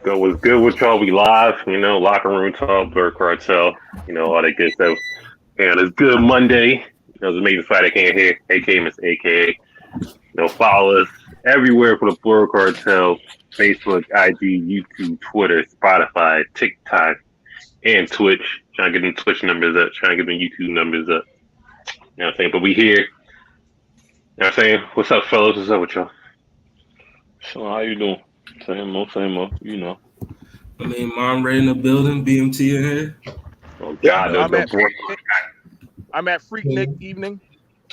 Go was good with y'all. We live, locker room talk, Blur Cartel, all that good stuff. And it's good Monday. It's amazing fight I can't hear. AKA Miss AKA. Follow us everywhere for the Blur Cartel. Facebook, IG, YouTube, Twitter, Spotify, TikTok, and Twitch. Trying to get them Twitch numbers up, trying to get them YouTube numbers up. You know what I'm saying? But we here. You know what I'm saying? What's up, fellas? What's up with y'all? So how you doing? Same old, I mean, Mom Ray in the building, BMT in here. Oh God, I'm at Freak Nick evening,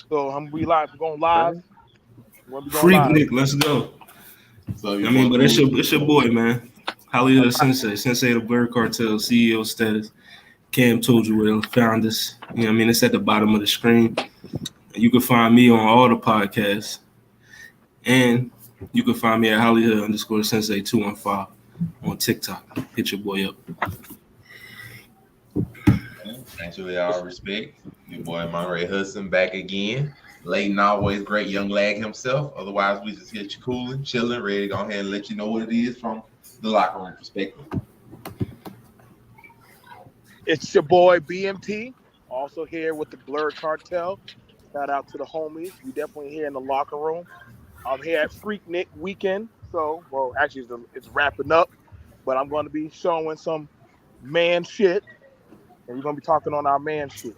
so I'm going live. Freak Nick, let's go. So but it's your boy, man. Hollywood Sensei, the Blur Cartel, CEO status. Cam told you where to find us. It's at the bottom of the screen. You can find me on all the podcasts, and you can find me at Hollywood_Sensei215 on TikTok. Hit your boy up. Thanks for all respect. Your boy Monterey Hudson back again. Late always great young lag himself. Otherwise, we just get you cooling, chilling, ready to go ahead and let you know what it is from the locker room perspective. It's your boy BMT, also here with the Blur Cartel. Shout out to the homies. We definitely here in the locker room. I'm here at Freak Nick weekend. So, actually, it's wrapping up, but I'm going to be showing some man shit, and we're going to be talking on our man shit.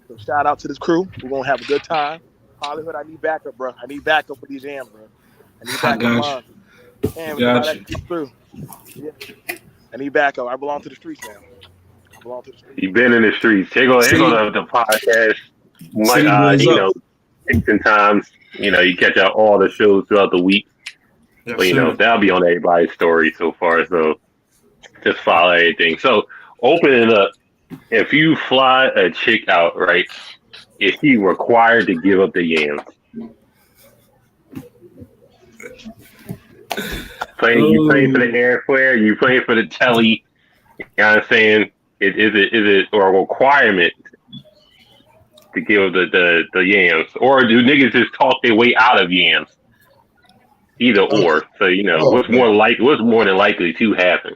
So, shout out to this crew. We're going to have a good time. Hollywood, I need backup, bro. I need backup for these jams, bro. I need backup. And through. Yeah. I need backup. I belong to the streets now. You've been in the streets. Here go the podcast. Times. You catch out all the shows throughout the week. Yes, but that'll be on everybody's story so far. So just follow everything. So opening up, if you fly a chick out, right, is she required to give up the yams? You playing for the airfare, you playing for the telly, you know what I'm saying? Is it a requirement to give the yams? Or do niggas just talk their way out of yams? Either or. So, what's more than likely to happen?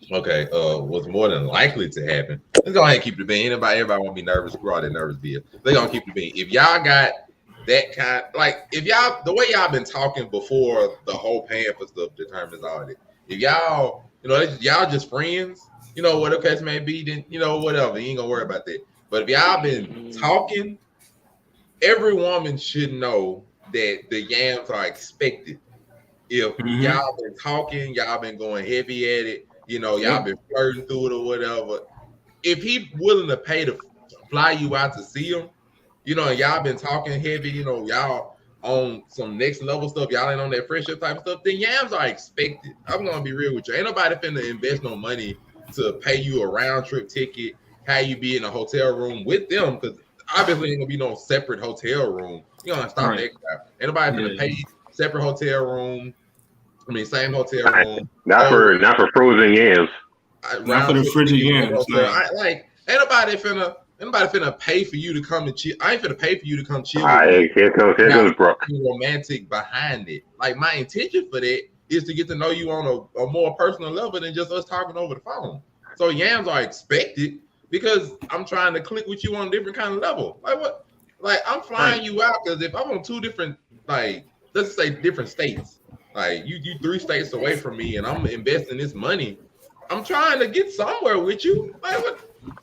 Okay, what's more than likely to happen? Let's go ahead and keep the bean. Everybody won't be nervous. We're all that nervous beer. They're gonna keep the bean. If y'all got that kind, if y'all, the way y'all been talking before the whole paying for stuff determines all that. If y'all, y'all just friends, what the case may be, then, whatever. You ain't gonna worry about that. But if y'all been talking, every woman should know that the yams are expected. If y'all been talking, y'all been going heavy at it, y'all been flirting through it or whatever. If he willing to pay to fly you out to see him, and y'all been talking heavy, y'all on some next level stuff, y'all ain't on that friendship type of stuff, then yams are expected. I'm gonna be real with you. Ain't nobody finna invest no money to pay you a round trip ticket, have you be in a hotel room with them, because obviously ain't gonna be no separate hotel room. You gonna stop that crap. Ain't nobody finna pay separate hotel room. Same hotel room. Not for frozen yams. Not for the frigid yams. Ain't nobody finna pay for you to come and chill. I ain't finna pay for you to come chill. All right, here comes Brooke. Romantic behind it. My intention for that is to get to know you on a more personal level than just us talking over the phone. So yams are expected because I'm trying to click with you on a different kind of level. I'm flying you out because if I'm on two different, let's say different states, you 3 states away from me and I'm investing this money, I'm trying to get somewhere with you.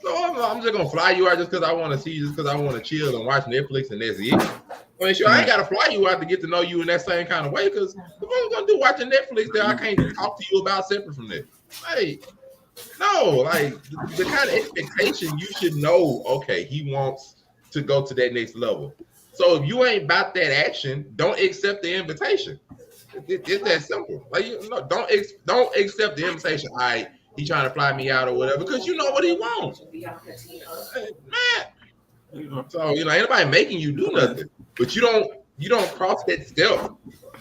So I'm just gonna fly you out just because I want to see you, just because I want to chill and watch Netflix and that's it. I ain't gotta fly you out to get to know you in that same kind of way, because if I'm gonna do watching Netflix that I can't talk to you about separate from that. No, the kind of expectation you should know, okay, he wants to go to that next level. So if you ain't about that action, don't accept the invitation. It's that simple. Don't accept the invitation. All right, he trying to fly me out or whatever, because you know what he wants. Man. So ain't nobody making you do nothing. But you don't cross that step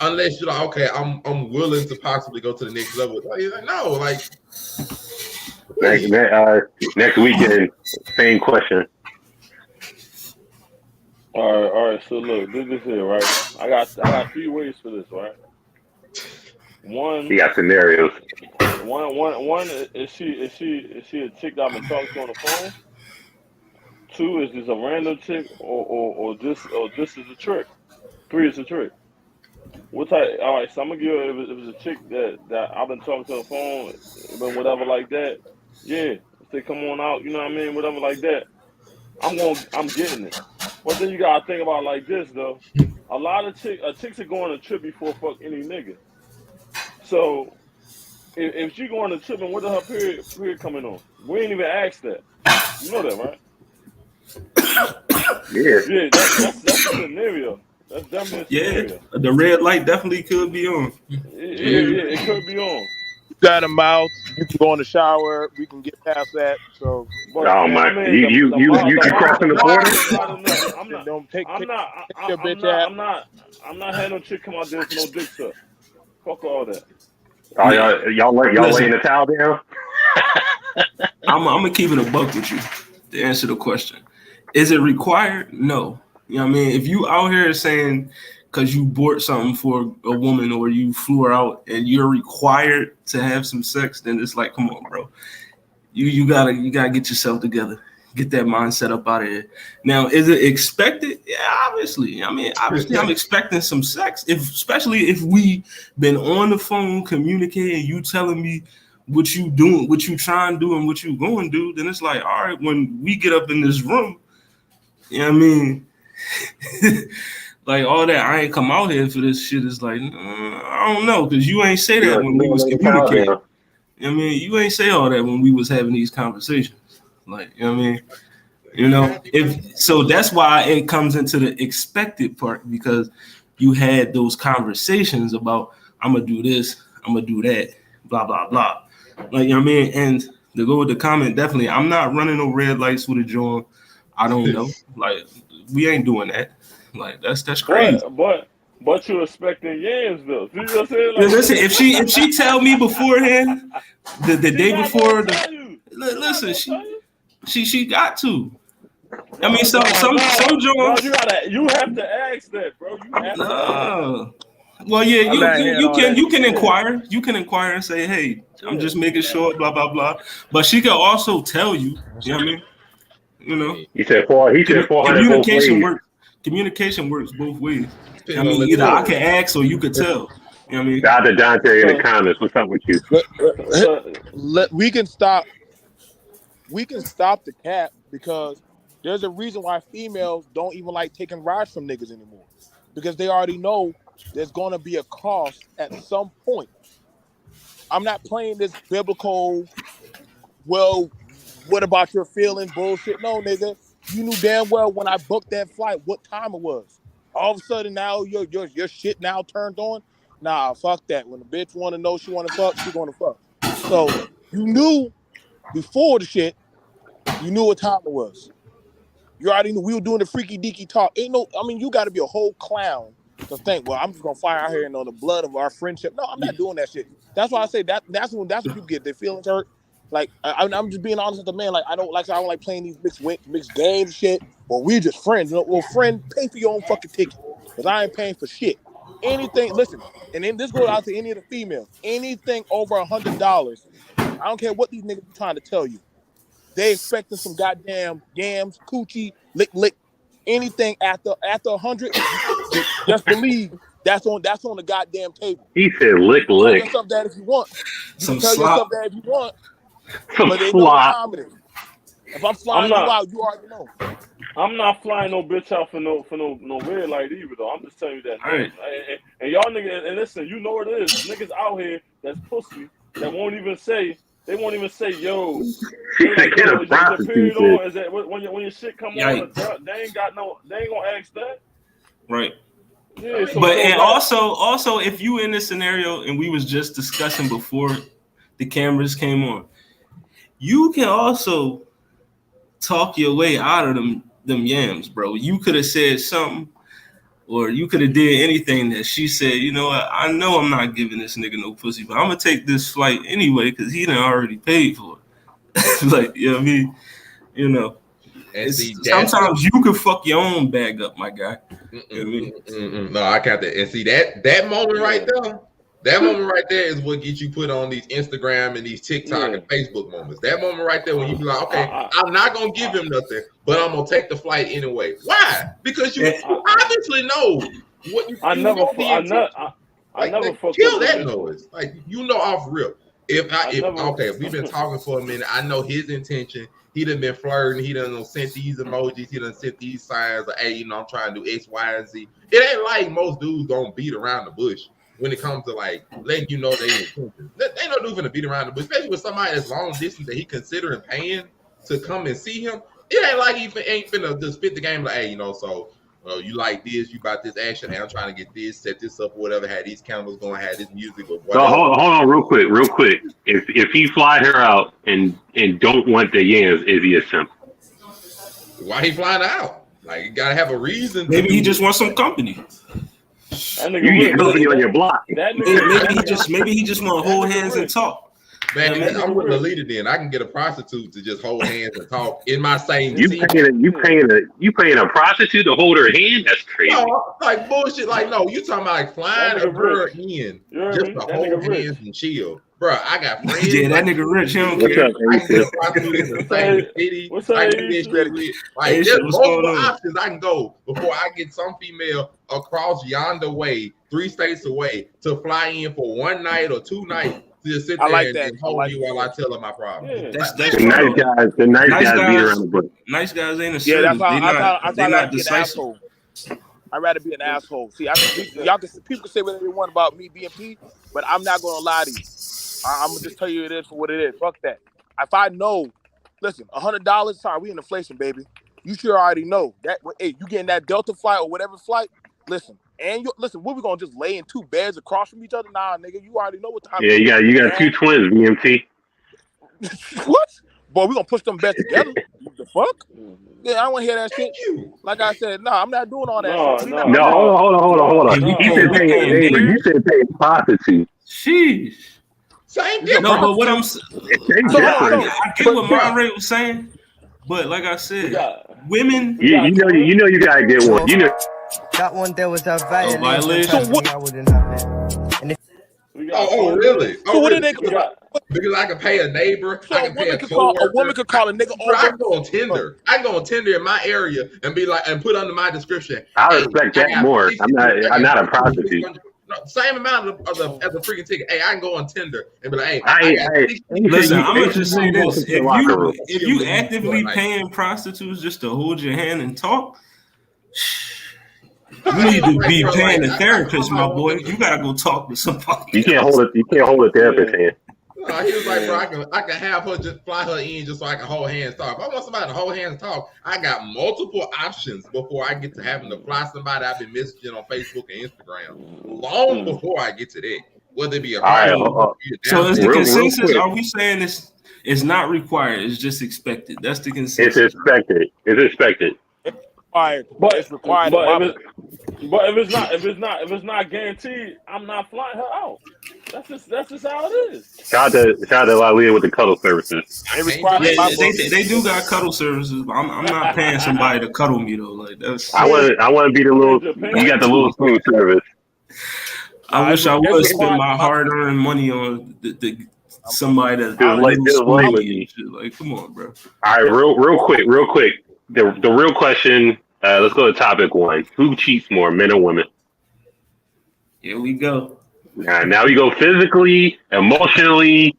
unless you're like, okay, I'm willing to possibly go to the next level. No, next weekend, same question. All right. So look, this here, right? I got 3 ways for this, right? One, He got scenarios. one. Is she a chick that I've been talking to on the phone? Two, is this a random chick, or this is a trick? Three is a trick. What type? All right, so I'm gonna give her, if it's a chick that I've been talking to on the phone, but whatever like that. Yeah, say come on out. You know what I mean? Whatever like that. I'm getting it. But then you gotta think about it like this though. A lot of chicks are going on a trip before fuck any nigga. So if she going on a trip and what is her period coming on? We ain't even asked that. You know that, right? Yeah, that's a scenario. That's definitely a scenario. The red light definitely could be on. Yeah, it could be on. You got a mouth. You can go in the shower. We can get past that. So, Oh my! You crossing the border? I'm not having no chick come out there with no dick suck. Fuck all that. Y'all laying the towel down? I'm gonna keep it a buck with you to answer the question. Is it required? No. You know what I mean? If you out here saying because you bought something for a woman or you flew her out and you're required to have some sex, then it's like, come on, bro. You gotta get yourself together. Get that mindset up out of here. Now, is it expected? Yeah, obviously. I mean, obviously, I'm expecting some sex. Especially if we been on the phone communicating, you telling me what you doing, what you trying to do, and what you going to do, then it's like, all right, when we get up in this room, you know what I mean? Like all that, I ain't come out here for this shit. Is like, I don't know, because you ain't say that when we was communicating. You know what I mean? You ain't say all that when we was having these conversations. Like, you know what I mean? You know, so that's why it comes into the expected part, because you had those conversations about, I'm gonna do this, I'm gonna do that, blah, blah, blah. Like, you know what I mean? And to go with the comment, definitely, I'm not running no red lights with a joint. I don't know. Like, we ain't doing that. Like, that's crazy. But you're expecting yams though. You know what I'm saying? Like, listen, if she tell me beforehand, the day before, listen, she got to. I mean, some Jones. You have to ask that, bro. You have to. Well, yeah, you can inquire. You can inquire and say, hey, I'm just making sure, blah blah blah. But she can also tell you. You know what I mean? You know. He said 400. Communication works both ways. I mean, either I can ask or you could tell. You know what I mean? Dr. Dante in the comments, what's up with you? We can stop the cap, because there's a reason why females don't even like taking rides from niggas anymore, because they already know there's going to be a cost at some point. I'm not playing this biblical, well, what about your feelings bullshit. No, nigga. You knew damn well when I booked that flight what time it was. All of a sudden now your shit now turned on. Nah, fuck that. When the bitch want to know she want to fuck, she going to fuck. So you knew before the shit, you knew what time it was. You already knew we were doing the freaky deaky talk. You got to be a whole clown to think, well, I'm just gonna fly out here and on the blood of our friendship. No, I'm not doing that shit. That's why I say that's when people get their feelings hurt. Like, I'm just being honest with the man. Like, I don't like playing these mixed games shit, or we're just friends. Well, friend, pay for your own fucking ticket, because I ain't paying for shit. Anything, listen, and then this goes out to any of the females. Anything over $100, I don't care what these niggas are trying to tell you. They expecting some goddamn yams, coochie, lick, anything after 100. Just believe that's on the goddamn table. He said lick. Tell yourself that if you want. Tell yourself that if you want. But they know what time it is. If I'm flying you out, you already know. I'm not flying no bitch out for no red light either though. I'm just telling you that. Right. And y'all niggas, and listen, you know what it is. Niggas out here that's pussy that won't even say, yo. Like, yo, is your period on? Is that when your shit come on? They ain't gonna ask that. Right. Yeah, also if you in this scenario, and we was just discussing before the cameras came on, you can also talk your way out of them yams, bro. You could have said something, or you could have did anything that she said, you know what, I know I'm not giving this nigga no pussy, but I'm gonna take this flight anyway because he done already paid for it. Like, you know what I mean? You know. Sometimes you can fuck your own bag up, my guy. You know what I mean? No, I got that. And see that moment right there, That moment right there is what gets you put on these Instagram and these TikTok and Facebook moments. That moment right there when you be like, okay, I'm not gonna give him nothing, but I'm gonna take the flight anyway. Why? Because you obviously know what you. I never kill that noise. Like off rip. If we've been talking for a minute, I know his intention. He done been flirting. He done sent these emojis. He done sent these signs. Like, hey, I'm trying to do X, Y, and Z. It ain't like most dudes don't beat around the bush when it comes to like letting you know they intention. They no dude finna beat around the bush, especially with somebody that's long distance that he considering paying to come and see him. It ain't like he ain't finna just spit the game like, hey, you like this, you about this action. Hey, I'm trying to get this, set this up, whatever. Had these cameras going, had this music, or whatever. So hold on, real quick. If he fly her out and don't want the yams, is he a simp? Why he flying out? Like, you gotta have a reason. Maybe he just wants some company. You get company on your block. Maybe he just want to hold hands and talk. Man, I'm with the leader. Then I can get a prostitute to just hold hands and talk in my same team. You paying a prostitute to hold her hand? That's crazy. No, like bullshit. Like no, you talking about like flying a girl in just to hold hands and chill, bro. I got friends. Yeah, that nigga rich. He don't care. I can get a prostitute in the same city. I can get like there's multiple options I can go before I get some female across yonder way, 3 states away, to fly in for 1 night or 2 nights. Just sit there and hold you while I tell her my problem. Yeah. That's the nice guys beat around the bush. Nice guys ain't a service. Yeah, that's how they're not be an asshole. I'd rather be an asshole. See, people can say whatever they want about me being P, but I'm not gonna lie to you. I'm gonna just tell you it is for what it is. Fuck that. If I know, listen, $100. Sorry, we in inflation, baby. You should already know that. Hey, you getting that Delta flight or whatever flight? Listen. And what we gonna just lay in 2 beds across from each other? Nah, nigga, you already know what time. Yeah, you got 2 twins, BMT. What? Boy, we gonna push them beds together. What the fuck? Yeah, I don't want to hear that shit. Like I said, I'm not doing all that shit. No, hold on. You said paying prostitute. Sheesh. Same difference. No, but what I'm saying, I get what Monterey was saying, but like I said, women. You know, you gotta get one. You know. That one there was a violation. So what? I wouldn't have it. Oh, really? So what did they call? Because I can pay a neighbor. So I can pay a woman could call a nigga over. I can go on Tinder. I can go on Tinder in my area and be like, and put under my description. I respect that more. I'm not a prostitute. Same amount as a freaking ticket. Hey, I can go on Tinder and be like, hey, listen, I'm gonna just say this: if you actively paying prostitutes just to hold your hand and talk, you need to be paying a therapist, my boy. You gotta go talk to somebody. You can't hold a therapist hand. He was like, bro, I can have her just fly her in just so I can hold hands talk. If I want somebody to hold hands talk, I got multiple options before I get to having to fly somebody I've been messaging on Facebook and Instagram. Long before I get to that. Whether it be a so is the consensus, are we saying it's not required, it's just expected? That's the consensus. It's expected. But it's required. But if it's not guaranteed, I'm not flying her out. That's just how it is. Shout out to Lalea with the cuddle services. They do got cuddle services, but I'm not paying somebody to cuddle me though. Like that's. I want to be the little. You got the little spoon service. I wish I would spend my hard-earned money on somebody that's like me. Like, come on, bro. All right, real quick. The real question. Let's go to topic 1. Who cheats more, men or women? Here we go. Now we go physically, emotionally.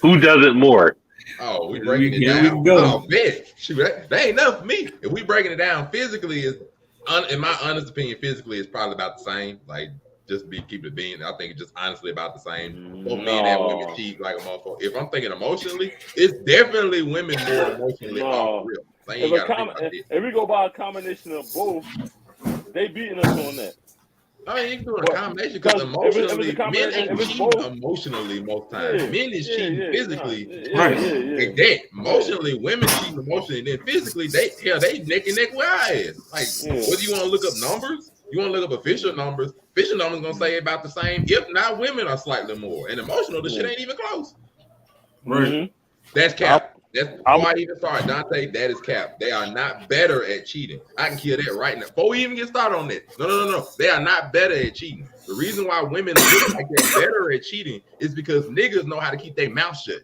Who does it more? Oh, we breaking it down. We go. Oh, man. Shoot, that ain't enough for me. If we breaking it down physically, in my honest opinion, physically it's probably about the same. Like, just keep it being. I think it's just honestly about the same. Both men and women cheat like a motherfucker. If I'm thinking emotionally, it's definitely women more emotionally off real. If we go by a combination of both, they beating us on that. I mean, you can do a combination because emotionally, men ain't cheating emotionally most times. Men is cheating physically. Right. Like that. Emotionally, women cheating emotionally. Then physically, they neck and neck with our ass. Like, whether you want to look up numbers, you want to look up official numbers going to say about the same. If not, women are slightly more. And emotional, the shit ain't even close. Right. Mm-hmm. That's cap. That's before I even start, Dante. That is cap. They are not better at cheating. I can kill that right now. Before we even get started on that. No. They are not better at cheating. The reason why women look like they're better at cheating is because niggas know how to keep their mouth shut.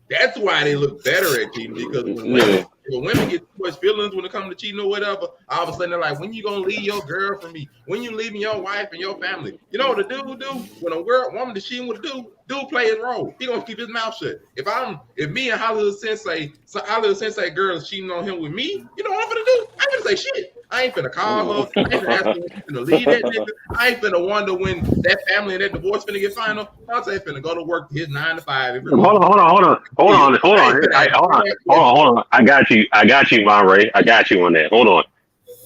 That's why they look better at cheating, because when women get too much feelings when it comes to cheating or whatever, all of a sudden they're like, when you gonna leave your girl from me? When you leaving your wife and your family? You know what a dude do? When a woman is cheating with a dude play his role. He gonna keep his mouth shut. If me and Hollywood Sensei girl is cheating on him with me, you know what I'm gonna do? I ain't gonna say shit. I ain't finna call her. I ain't finna ask her if she's finna leave that nigga. I ain't finna wonder when that family and that divorce finna get final. Dante finna go to work his 9 to 5. Hold on. I got you, Monray. I got you on that. Hold on.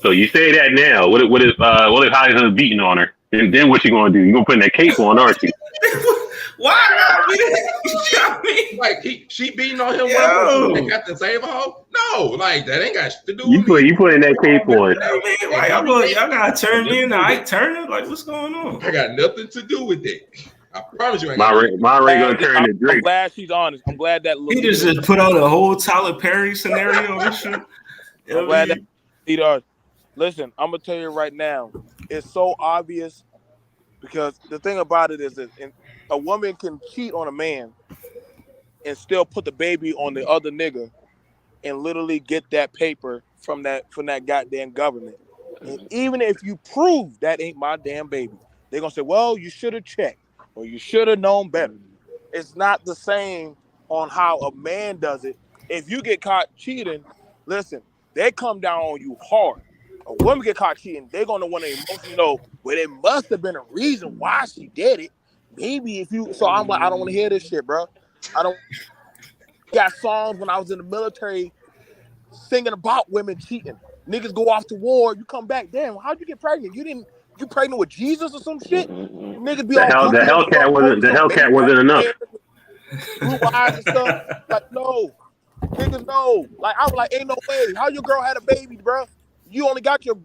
So you say that now. What if Hollywood beating on her? And then what you gonna do? You gonna put in that cape on, aren't you? Why not? Like she beating on him. They got to save her hoe? No, like that ain't got shit to do with me. You put in that cape on. Y'all gotta turn me into Ike Turner? Like, what's going on? I got nothing to do with it. I promise you. Monray gonna turn to Drake. I'm glad she's honest. I'm glad that he just put out a whole Tyler Perry scenario and shit. I'm glad that he does. Listen, I'm gonna tell you right now, it's so obvious, because the thing about it is that a woman can cheat on a man and still put the baby on the other nigga and literally get that paper from that goddamn government. And even if you prove that ain't my damn baby, they're gonna say, well, you should have checked or you should have known better. It's not the same on how a man does it. If you get caught cheating, listen, they come down on you hard. A woman get caught cheating, they're gonna want to emotionally know, well, there must have been a reason why she did it. Maybe if you, so I'm like, I don't want to hear this shit, bro. I don't. Got songs when I was in the military singing about women cheating. Niggas go off to war, you come back, damn, how'd you get pregnant? You pregnant with Jesus or some shit? Niggas be the Hellcat wasn't enough. Blue eyes and stuff. Like, no. Niggas know. Like, I was like, ain't no way. How your girl had a baby, bro? You only got your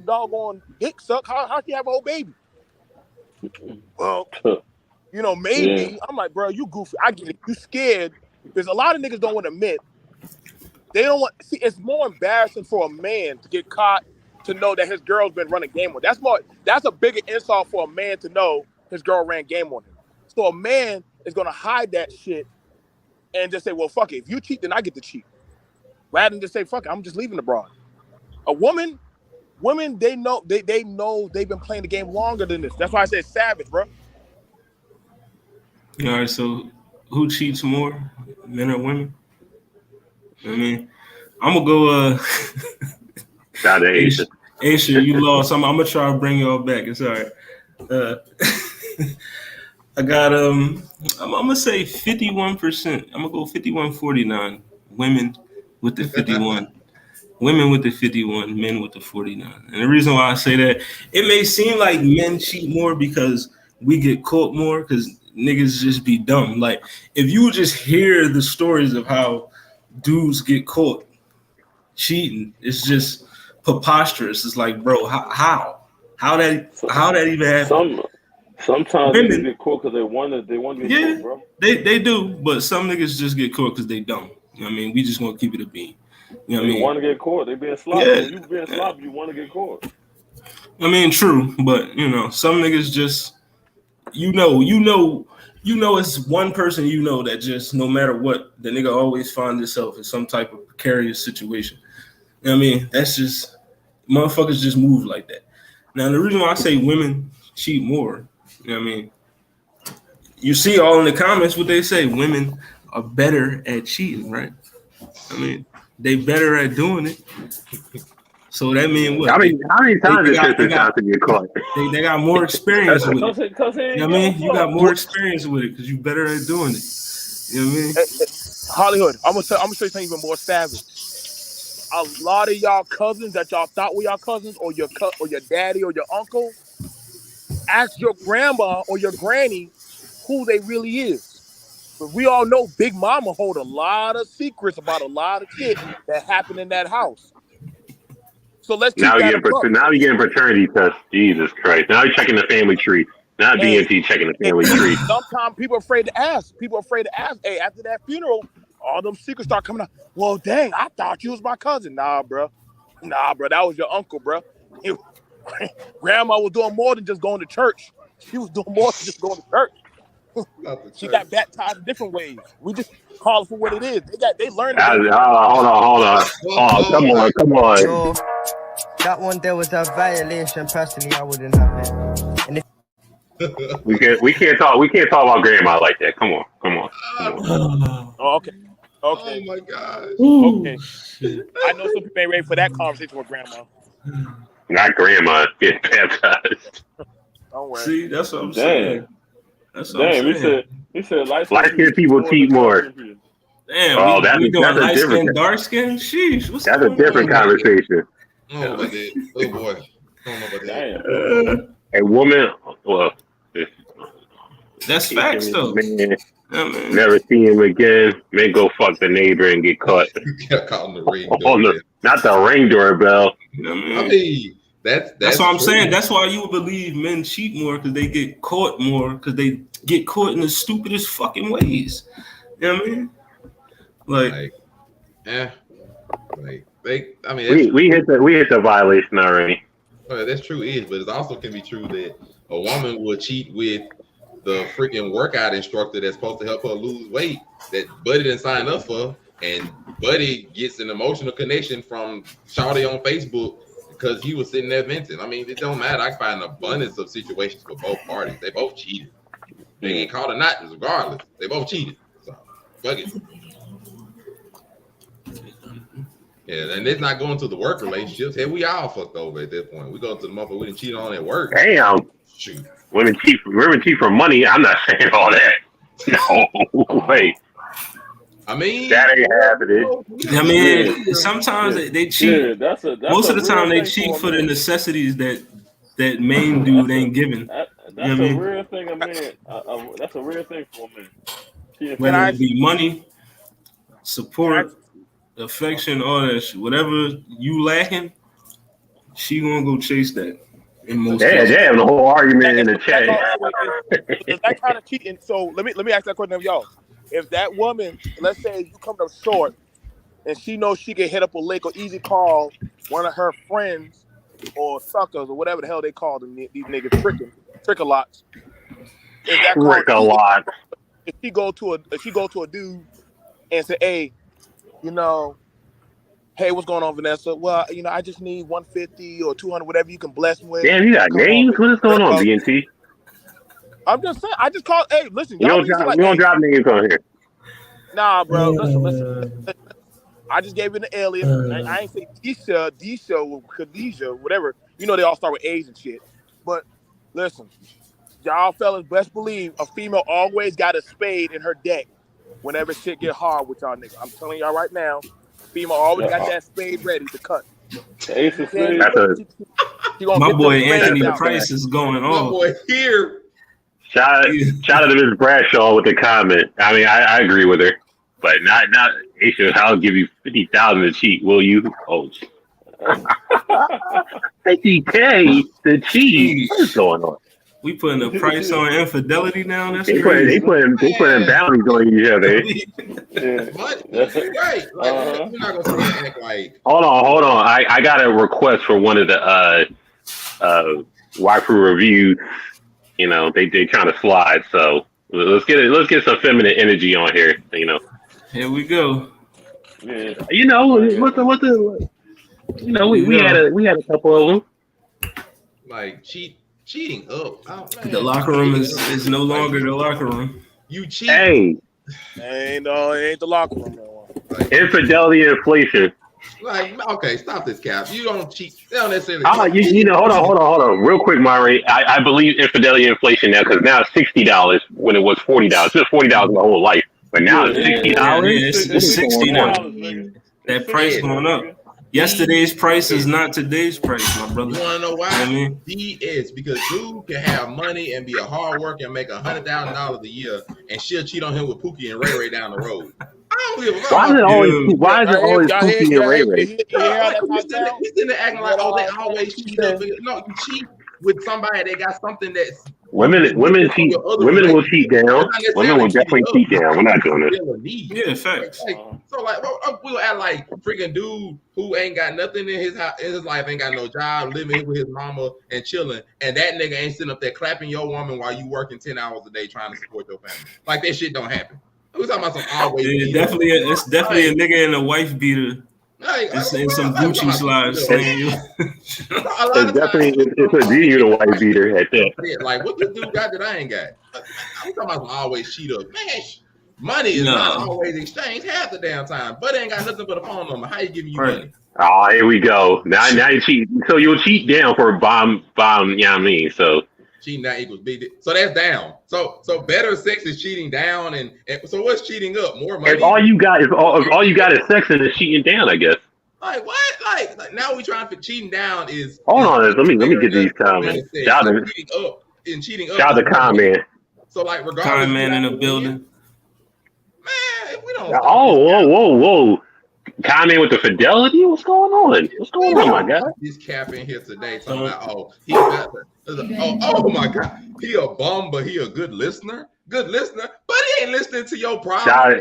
doggone dick sucked. How she have a whole baby? Well, maybe. Yeah. I'm like, bro, you goofy. I get it. You scared. Because a lot of niggas don't want to admit. They don't want. See, it's more embarrassing for a man to get caught to know that his girl's been running game on. That's a bigger insult for a man to know his girl ran game on him. So a man is gonna hide that shit and just say, well, fuck it. If you cheat, then I get to cheat. Rather than just say, fuck it, I'm just leaving the broad. A women, they know they've been playing the game longer than this. That's why I said savage, bro. All right, so who cheats more, men or women? I mean, I'm gonna go. Aisha, you lost. I'm gonna try to bring y'all back. It's all right. I got I'm gonna say 51%. I'm gonna go 51-49. Women with the 51. Women with the 51, men with the 49. And the reason why I say that, it may seem like men cheat more because we get caught more because niggas just be dumb. Like, if you would just hear the stories of how dudes get caught cheating, it's just preposterous. It's like, bro, how that even happen? Sometimes they get caught because they want to get caught, bro. They do, but some niggas just get caught because they dumb. You know what I mean? We just gonna keep it a bean. You know what I mean? They want to get caught. They being sloppy. Yeah. When you being sloppy, you want to get caught. I mean, true, but some niggas just, it's one person that just no matter what, the nigga always finds himself in some type of precarious situation. You know what I mean? That's just, motherfuckers just move like that. Now, the reason why I say women cheat more, you know what I mean? You see all in the comments what they say, women are better at cheating, right? I mean, they better at doing it. So that means what? How many times did Tristan Johnson get caught? They got more experience with it. You know what I mean? You got more experience with it because you better at doing it. You know what I mean? Hollywood, I'm gonna show you something even more savage. A lot of y'all cousins that y'all thought were y'all cousins, or your daddy or your uncle, ask your grandma or your granny who they really is. But we all know Big Mama hold a lot of secrets about a lot of shit that happened in that house. So let's now you're getting paternity tests. Jesus Christ! Now you're checking the family tree. Not BMT checking the family tree. Sometimes people are afraid to ask. Hey, after that funeral, all them secrets start coming out. Well, dang, I thought you was my cousin. Nah, bro, that was your uncle, bro. Grandma was doing more than just going to church. She was doing more than just going to church. She got baptized in different ways. We just call it for what it is. They learned. Hold on. Oh, come on. Yo, that one there was a violation. Personally, I wouldn't have it. And if We can't talk about grandma like that. Come on. Oh, okay. Oh my God. Okay. I know some people ain't ready for that conversation with grandma. Not grandma getting baptized. Don't worry. See, that's what I'm saying. That's what Damn, I'm saying. he said light-skinned people cheat more. Damn, that's we doing light skin, different. dark skin. Sheesh, That's a different conversation. Oh boy. I don't know about that. Damn. A woman, well, that's facts though. Man, never see him again. Man, go fuck the neighbor and get caught. Call him the ring doorbell. Not the ring doorbell. You know what I mean, that's what I'm true. saying. That's why you would believe men cheat more because they get caught more because they get caught in the stupidest fucking ways. You know what I mean? We hit the violation already. Well, that's true, but it also can be true that a woman will cheat with the freaking workout instructor that's supposed to help her lose weight that Buddy didn't sign up for, and Buddy gets an emotional connection from Shawty on Facebook because he was sitting there venting. I mean, it don't matter. I can find an abundance of situations for both parties. They both cheated. They get caught or not, regardless. They both cheated. So, fuck it. Yeah, and it's not going to the work relationships. Hey, we all fucked over at this point. We go to the motherfucker we didn't cheat on at work. Damn. Shoot. Women cheat for money. I'm not saying all that. No way. I mean, that ain't happening. I mean, sometimes they cheat. Yeah, most of the time they cheat for the necessities that main dude ain't giving. That's a real thing. That's a real thing for me. Whether it be money, support, affection, all that shit. Whatever you lacking, she gonna go chase that. In most cases. Damn, the whole argument in the chat. Is that kind of cheating? So let me ask that question of y'all. If that woman, let's say you come up short, and she knows she can hit up a lick or easy call one of her friends or suckers or whatever the hell they call them, these niggas trick-a-lots. Trick-a-lot. If she go to a dude and say, hey, hey, what's going on, Vanessa? Well, I just need 150 or 200, whatever you can bless me with. Damn, you got names? What is going on, BNT? I'm just saying. I just called. Hey, listen. We don't drop names on here. Nah, bro. Listen. I just gave it an alias. I ain't say Disha, Khadijah, whatever. They all start with A's and shit. But listen, y'all fellas best believe a female always got a spade in her deck whenever shit get hard with y'all niggas. I'm telling y'all right now, female always got that spade ready to cut. Ace of spades. My boy Anthony Price is going on. My boy here. Shout out to Ms. Bradshaw with the comment. I mean, I agree with her, but not Aisha. I'll give you 50,000 to cheat. Will you? Oh, 50K to cheat. What's going on? We putting a price on infidelity now. That's they putting boundaries on each other. But right, we're not gonna act like. Hold on. I got a request for one of the waifu reviews. They trying to slide, so let's get some feminine energy on here. Here we go. Yeah. We had a couple of them. Like cheating up. The locker room is no longer the locker room. You cheat. Hey, it ain't the locker room no more. Infidelity and inflation. Like, okay, stop this, Cap. You don't cheat. They don't necessarily. Hold on. Real quick, Mari. I believe infidelity and inflation now because now it's $60 when it was $40. It's just $40 my whole life, but now it's $60. Yeah, it's $60 now. That price going up. Yesterday's price is not today's price, my brother. You want to know why? I mean, because dude can have money and be a hard worker and make $100,000 a year, and she'll cheat on him with Pookie and Ray Ray down the road. I don't give a fuck. Why is it always Pookie and Ray Ray? He's in there acting like, they always cheat. No, you cheat with somebody that got something that's Women cheat. Women will cheat down. Women will definitely cheat down. We're not doing this. Yeah, facts. So we'll act like freaking dude who ain't got nothing in his life, ain't got no job, living with his mama and chilling, and that nigga ain't sitting up there clapping your woman while you working 10 hours a day trying to support your family. Like that shit don't happen. We're talking about some always. Yeah, it's definitely a nigga in a wife beater. And some Gucci slides. It's a G the white beater at that. Yeah, like what this dude got that I ain't got? I'm talking about some always cheat up. Man, money is not always exchanged half the damn time. But ain't got nothing but a phone number. How you giving you money? Oh, here we go. Now you cheat. So you'll cheat down for a bomb. You know what I mean? So cheating down equals big. So that's down. So better sex is cheating down, and so what's cheating up? More money. If all you got is sex and is cheating down, I guess. Like what? Like now we trying to cheating down is. Hold on, let me get these comments. Shout out to comment. So like regardless. Comment in the building. Man, if we don't. Whoa. Comment with the fidelity? What's going on? What's going on, my guy? This cap in here today talking about oh my god, he a bum, but he a good listener. Good listener, but he ain't listening to your problem. Shout out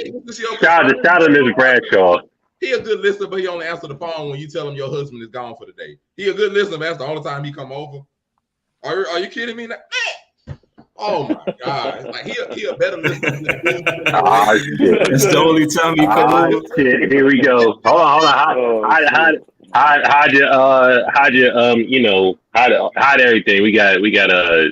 to Ms. Bradshaw. He a good listener, but he only answer the phone when you tell him your husband is gone for the day. He a good listener, but that's the only time he come over. Are you kidding me? Oh my God! Like he a better listener. That's the only time he come over. Shit. Here we go. Hold on. Hide everything. We got a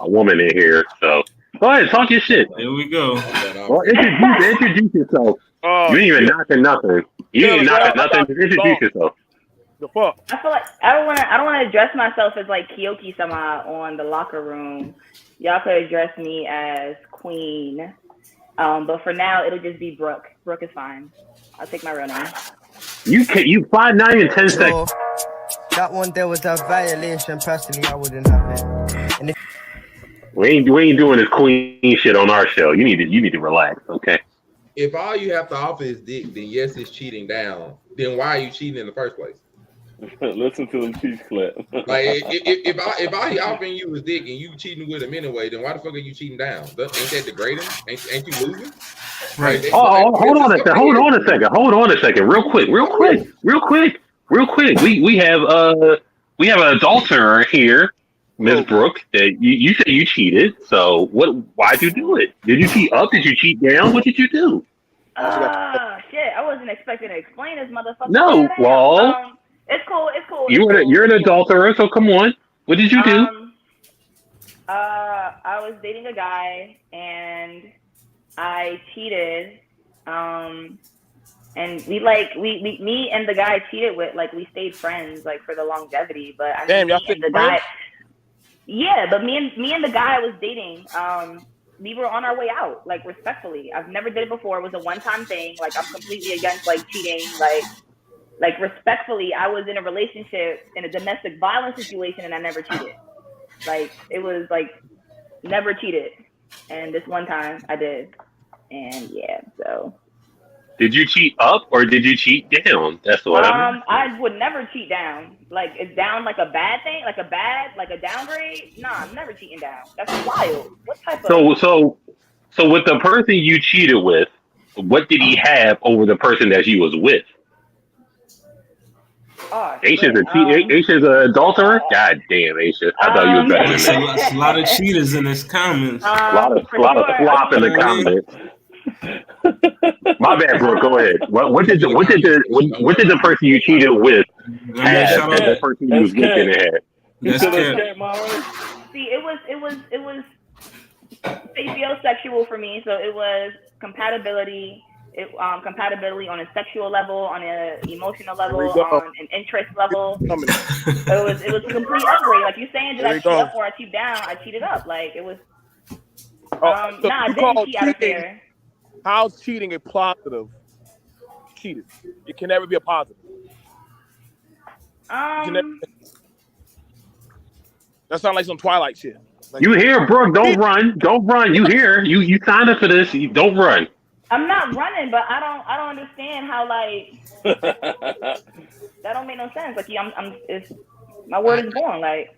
woman in here. So go ahead, talk your shit. Here we go. Well, introduce yourself. You ain't even knocking nothing. You ain't knocking nothing. Introduce yourself. The fuck? I feel like I don't want to address myself as like Kyoki sama on the locker room. Y'all could address me as Queen. But for now it'll just be Brooke. Brooke is fine. I'll take my real name. You 5'9" and 10 seconds. That one there was a violation. Personally, I wouldn't have it. And we ain't doing this queen shit on our show. You need to relax, okay? If all you have to offer is dick, then yes, it's cheating down. Then why are you cheating in the first place? Listen to them teeth clap. Like if all he offering you is dick and you cheating with him anyway, then why the fuck are you cheating down? Ain't that degrading? Ain't you losing? Right. Hold on a second. Real quick. We have an adulterer here, Ms. Brooke. That you said you cheated. So why'd you do it? Did you cheat up? Did you cheat down? What did you do? Shit! I wasn't expecting to explain this motherfucker. No, well. It's cool. You're an adulterer, so come on. What did you do? I was dating a guy and I cheated. And me and the guy I cheated with, like, we stayed friends, like, for the longevity. But I mean, y'all stayed friends? Yeah, but me and the guy I was dating, we were on our way out, like, respectfully. I've never did it before. It was a one-time thing. Like, I'm completely against, like, cheating, like respectfully, I was in a relationship in a domestic violence situation and I never cheated. Like it was like never cheated. And this one time I did. And yeah, so. Did you cheat up or did you cheat down? That's what I would never cheat down. Like it's down like a bad thing, like a downgrade. Nah, I'm never cheating down. That's wild. What type of So with the person you cheated with, what did he have over the person that you was with? Aisha's an adulterer? God damn, Aisha. I thought you were better than that. There's a lot of cheaters in this comments. A lot of flop in the comments. My bad, bro. Go ahead. What did the person you cheated with have that the person you was with didn't have? See, it was sapiosexual for me, so it was compatibility. Compatibility on a sexual level, on an emotional level, on an interest level. It was a complete upgrade. Like you saying, did I cheat up or I cheat down? I cheated up. Like it was. I didn't cheat out of fear. How's cheating a positive? Cheated. It can never be a positive. That sounds like some Twilight shit. Like, you hear, Brooke? Don't run. You hear? You signed up for this. You don't run. I'm not running, but I don't understand how like that don't make no sense. Like I'm my word is born. Like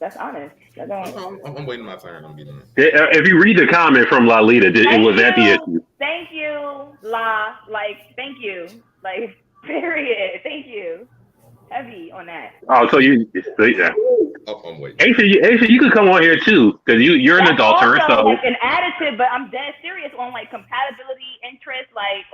That's honest. I don't. I'm waiting my turn. I'm getting. If you read the comment from Lalita, it was at the issue. Thank you, La. Like, thank you. Like, period. Thank you. Heavy on that. Oh, so yeah. I'm waiting. Aisha, you could come on here too, because you're an adulterer. Also, so like an additive, but I'm dead serious on like compatibility, interest. Like,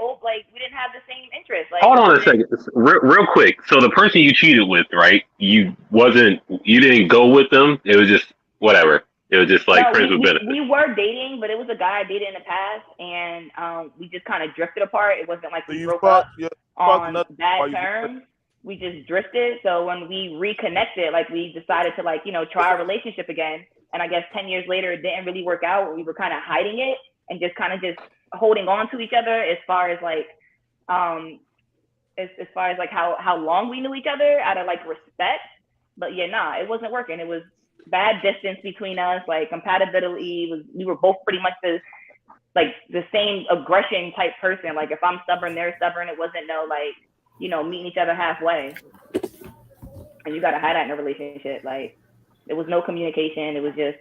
we didn't have the same interest. Like, hold on a second, real quick. So the person you cheated with, right? You didn't go with them. It was just whatever. It was just like friends with benefits. We were dating, but it was a guy I dated in the past, and we just kind of drifted apart. It wasn't like we broke up on bad terms. We just drifted. So when we reconnected, like we decided to like, try a relationship again. And I guess 10 years later, it didn't really work out. We were kind of hiding it and just holding on to each other as far as like, as far as like how long we knew each other out of like respect. But yeah, it wasn't working. It was bad distance between us. Like compatibility we were both pretty much the same aggression type person. Like if I'm stubborn, they're stubborn. It wasn't meeting each other halfway. And you gotta have that in a relationship. Like, there was no communication. It was just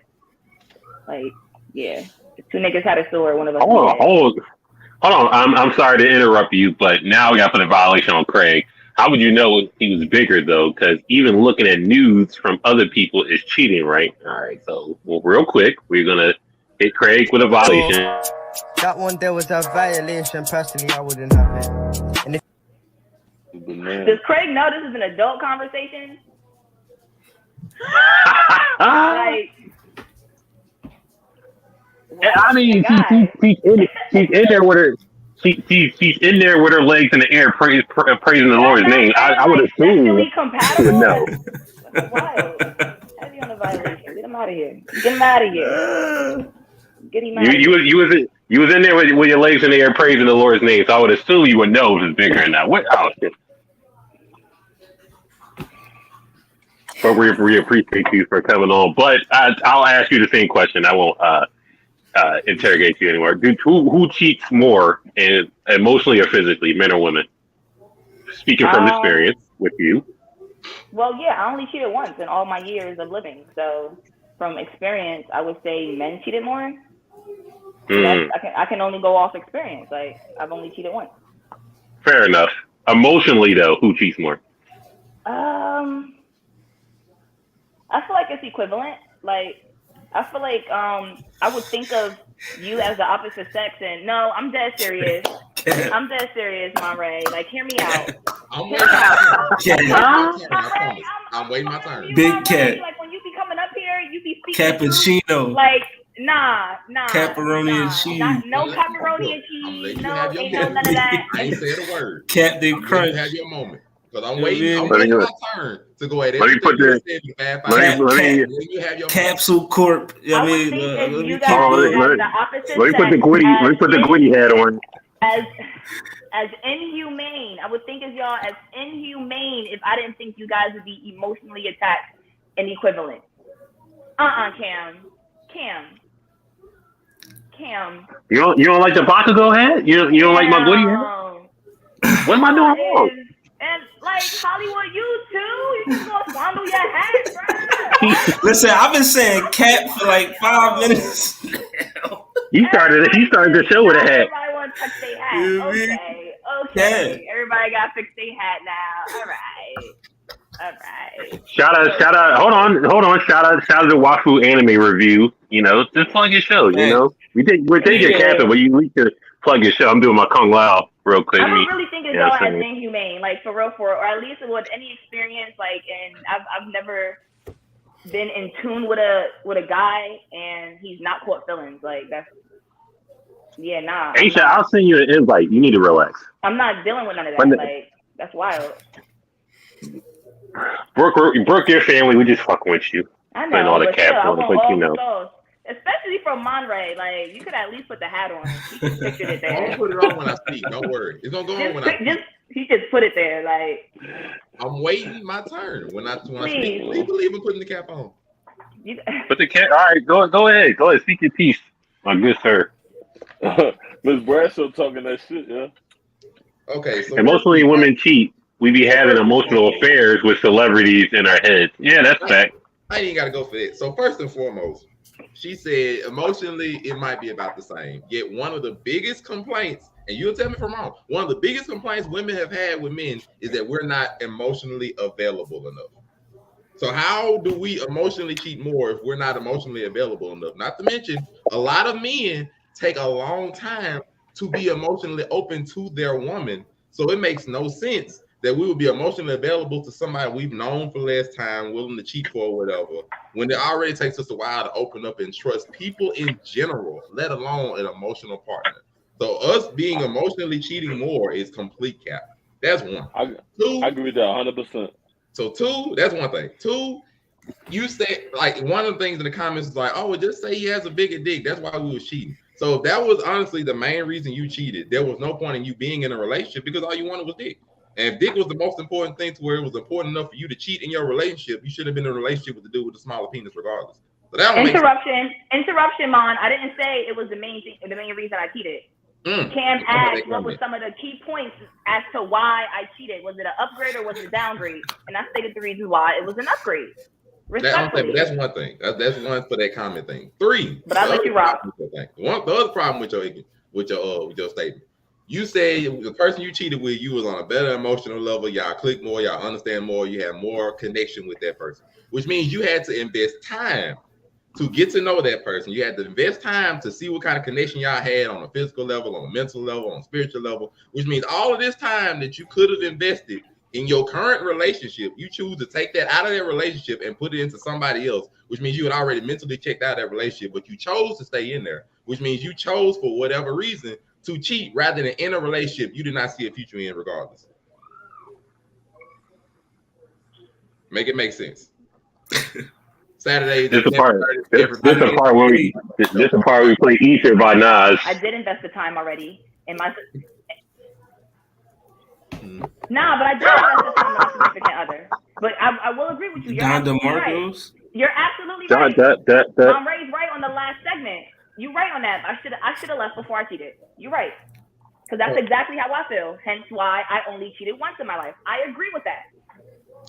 like, yeah. If two niggas had a sword, one of us. Hold on. I'm sorry to interrupt you, but now we got to put a violation on Craig. How would you know he was bigger though? Because even looking at nudes from other people is cheating, right? All right. So, real quick, we're gonna hit Craig with a violation. That one there was a violation. Personally, I wouldn't have it. And if does Craig know this is an adult conversation? Like, I mean, she's in there with her. She's in there with her legs in the air, praising the Lord's name. I would assume you would know. That's wild. Heavy on the violation. Get him out of here. Get him out of here. Get him out. You was in there with your legs in the air, praising the Lord's name. So I would assume you would know if it's bigger or not. What? Oh shit. But we appreciate you for coming on. But I'll ask you the same question. I won't interrogate you anymore. Who cheats more, emotionally or physically, men or women? Speaking from experience with you. Well, yeah, I only cheated once in all my years of living. So from experience, I would say men cheated more. I can only go off experience. Like, I've only cheated once. Fair enough. Emotionally, though, who cheats more? I feel like it's equivalent. Like, I feel like I would think of you as the opposite sex, and no, I'm dead serious. I'm dead serious, Monray. Like, hear me out. I'm waiting my turn. Big cat. Like, when you be coming up here, you be speaking cappuccino. Like, nah. Pepperoni and cheese. No pepperoni and cheese. No, ain't no none of that. I ain't said a word. Captain Crunch. Have your moment. Because I'm waiting my turn to go ahead. Let me put this. Capsule Corp. Let me put the Gwitty hat on. As inhumane, I would think of y'all as inhumane if I didn't think you guys would be emotionally attached and equivalent. Cam. You don't like the Bakugo hat? You don't like my Gwitty hat? What am I doing wrong? And like Hollywood, you too. You just gonna fondle your hat, bro. Listen, I've been saying cat for like 5 minutes. He started the show with a hat. Everybody want to touch their hat. Okay. Everybody got to fix their hat now. All right. Shout out. Hold on. Shout out to Wafu Anime Review. Just plug your show. We take your captain, but you need to plug your show. I'm doing my Kung Lao real quick. I don't really think of y'all as inhumane, like for real, or at least with any experience. Like, and I've never been in tune with a guy, and he's not caught feelings. Like that's. Yeah, nah. Aisha, I'll send you an invite. You need to relax. I'm not dealing with none of that. Like, that's wild. Brooke, your family, we just fucking with you. I know, and all the but caps still, on, I want all but those. Especially from Monray. Like, you could at least put the hat on. He just pictured it there. I'll put it on when I speak. Don't worry. It's going to go on when I speak. He just put it there. Like, I'm waiting my turn. When I speak, please believe in putting the cap on. Put the cap. All right, go ahead. Go ahead. Speak your piece, my good sir. Miss Bradshaw talking that shit, yeah. Okay, so emotionally, women cheat. We be having emotional affairs with celebrities in our heads. Yeah, that's fact. I ain't even got to go for that. So first and foremost, she said emotionally it might be about the same. Yet one of the biggest complaints, and you'll tell me if I'm wrong, one of the biggest complaints women have had with men is that we're not emotionally available enough. So how do we emotionally cheat more if we're not emotionally available enough? Not to mention, a lot of men take a long time to be emotionally open to their woman. So it makes no sense that we would be emotionally available to somebody we've known for less time, willing to cheat for whatever, when it already takes us a while to open up and trust people in general, let alone an emotional partner. So us being emotionally cheating more is complete cap. That's one. I agree with that 100%. So two, that's one thing. Two, you said like one of the things in the comments is like, oh, well, just say he has a bigger dick. That's why we was cheating. So if that was honestly the main reason you cheated, there was no point in you being in a relationship because all you wanted was dick. And if dick was the most important thing to where it was important enough for you to cheat in your relationship, you should have been in a relationship with the dude with the smaller penis regardless. So that Interruption, Mon. I didn't say it was the main reason I cheated. Cam asked what were some of the key points as to why I cheated. Was it an upgrade or was it a downgrade? And I stated the reason why it was an upgrade. Respectfully. That's one thing. That's one for that comment thing. Three. But I'll let you rock. The other problem with your statement. You say the person you cheated with, you was on a better emotional level. Y'all click more. Y'all understand more. You have more connection with that person, which means you had to invest time to get to know that person. You had to invest time to see what kind of connection y'all had on a physical level, on a mental level, on a spiritual level, which means all of this time that you could have invested in your current relationship, you choose to take that out of that relationship and put it into somebody else, which means you had already mentally checked out that relationship, but you chose to stay in there, which means you chose for whatever reason to cheat rather than in a relationship you did not see a future in regardless. Make it make sense. Saturday. This is the part where we play Ether by Nas. I did invest the time already in my. Nah, but I did invest the time in my significant other. But I will agree with you. You're absolutely right. You're absolutely right. Mom Ray's right on the last segment. You're right on that. I should have left before I cheated. You're right. Because that's exactly how I feel. Hence why I only cheated once in my life. I agree with that.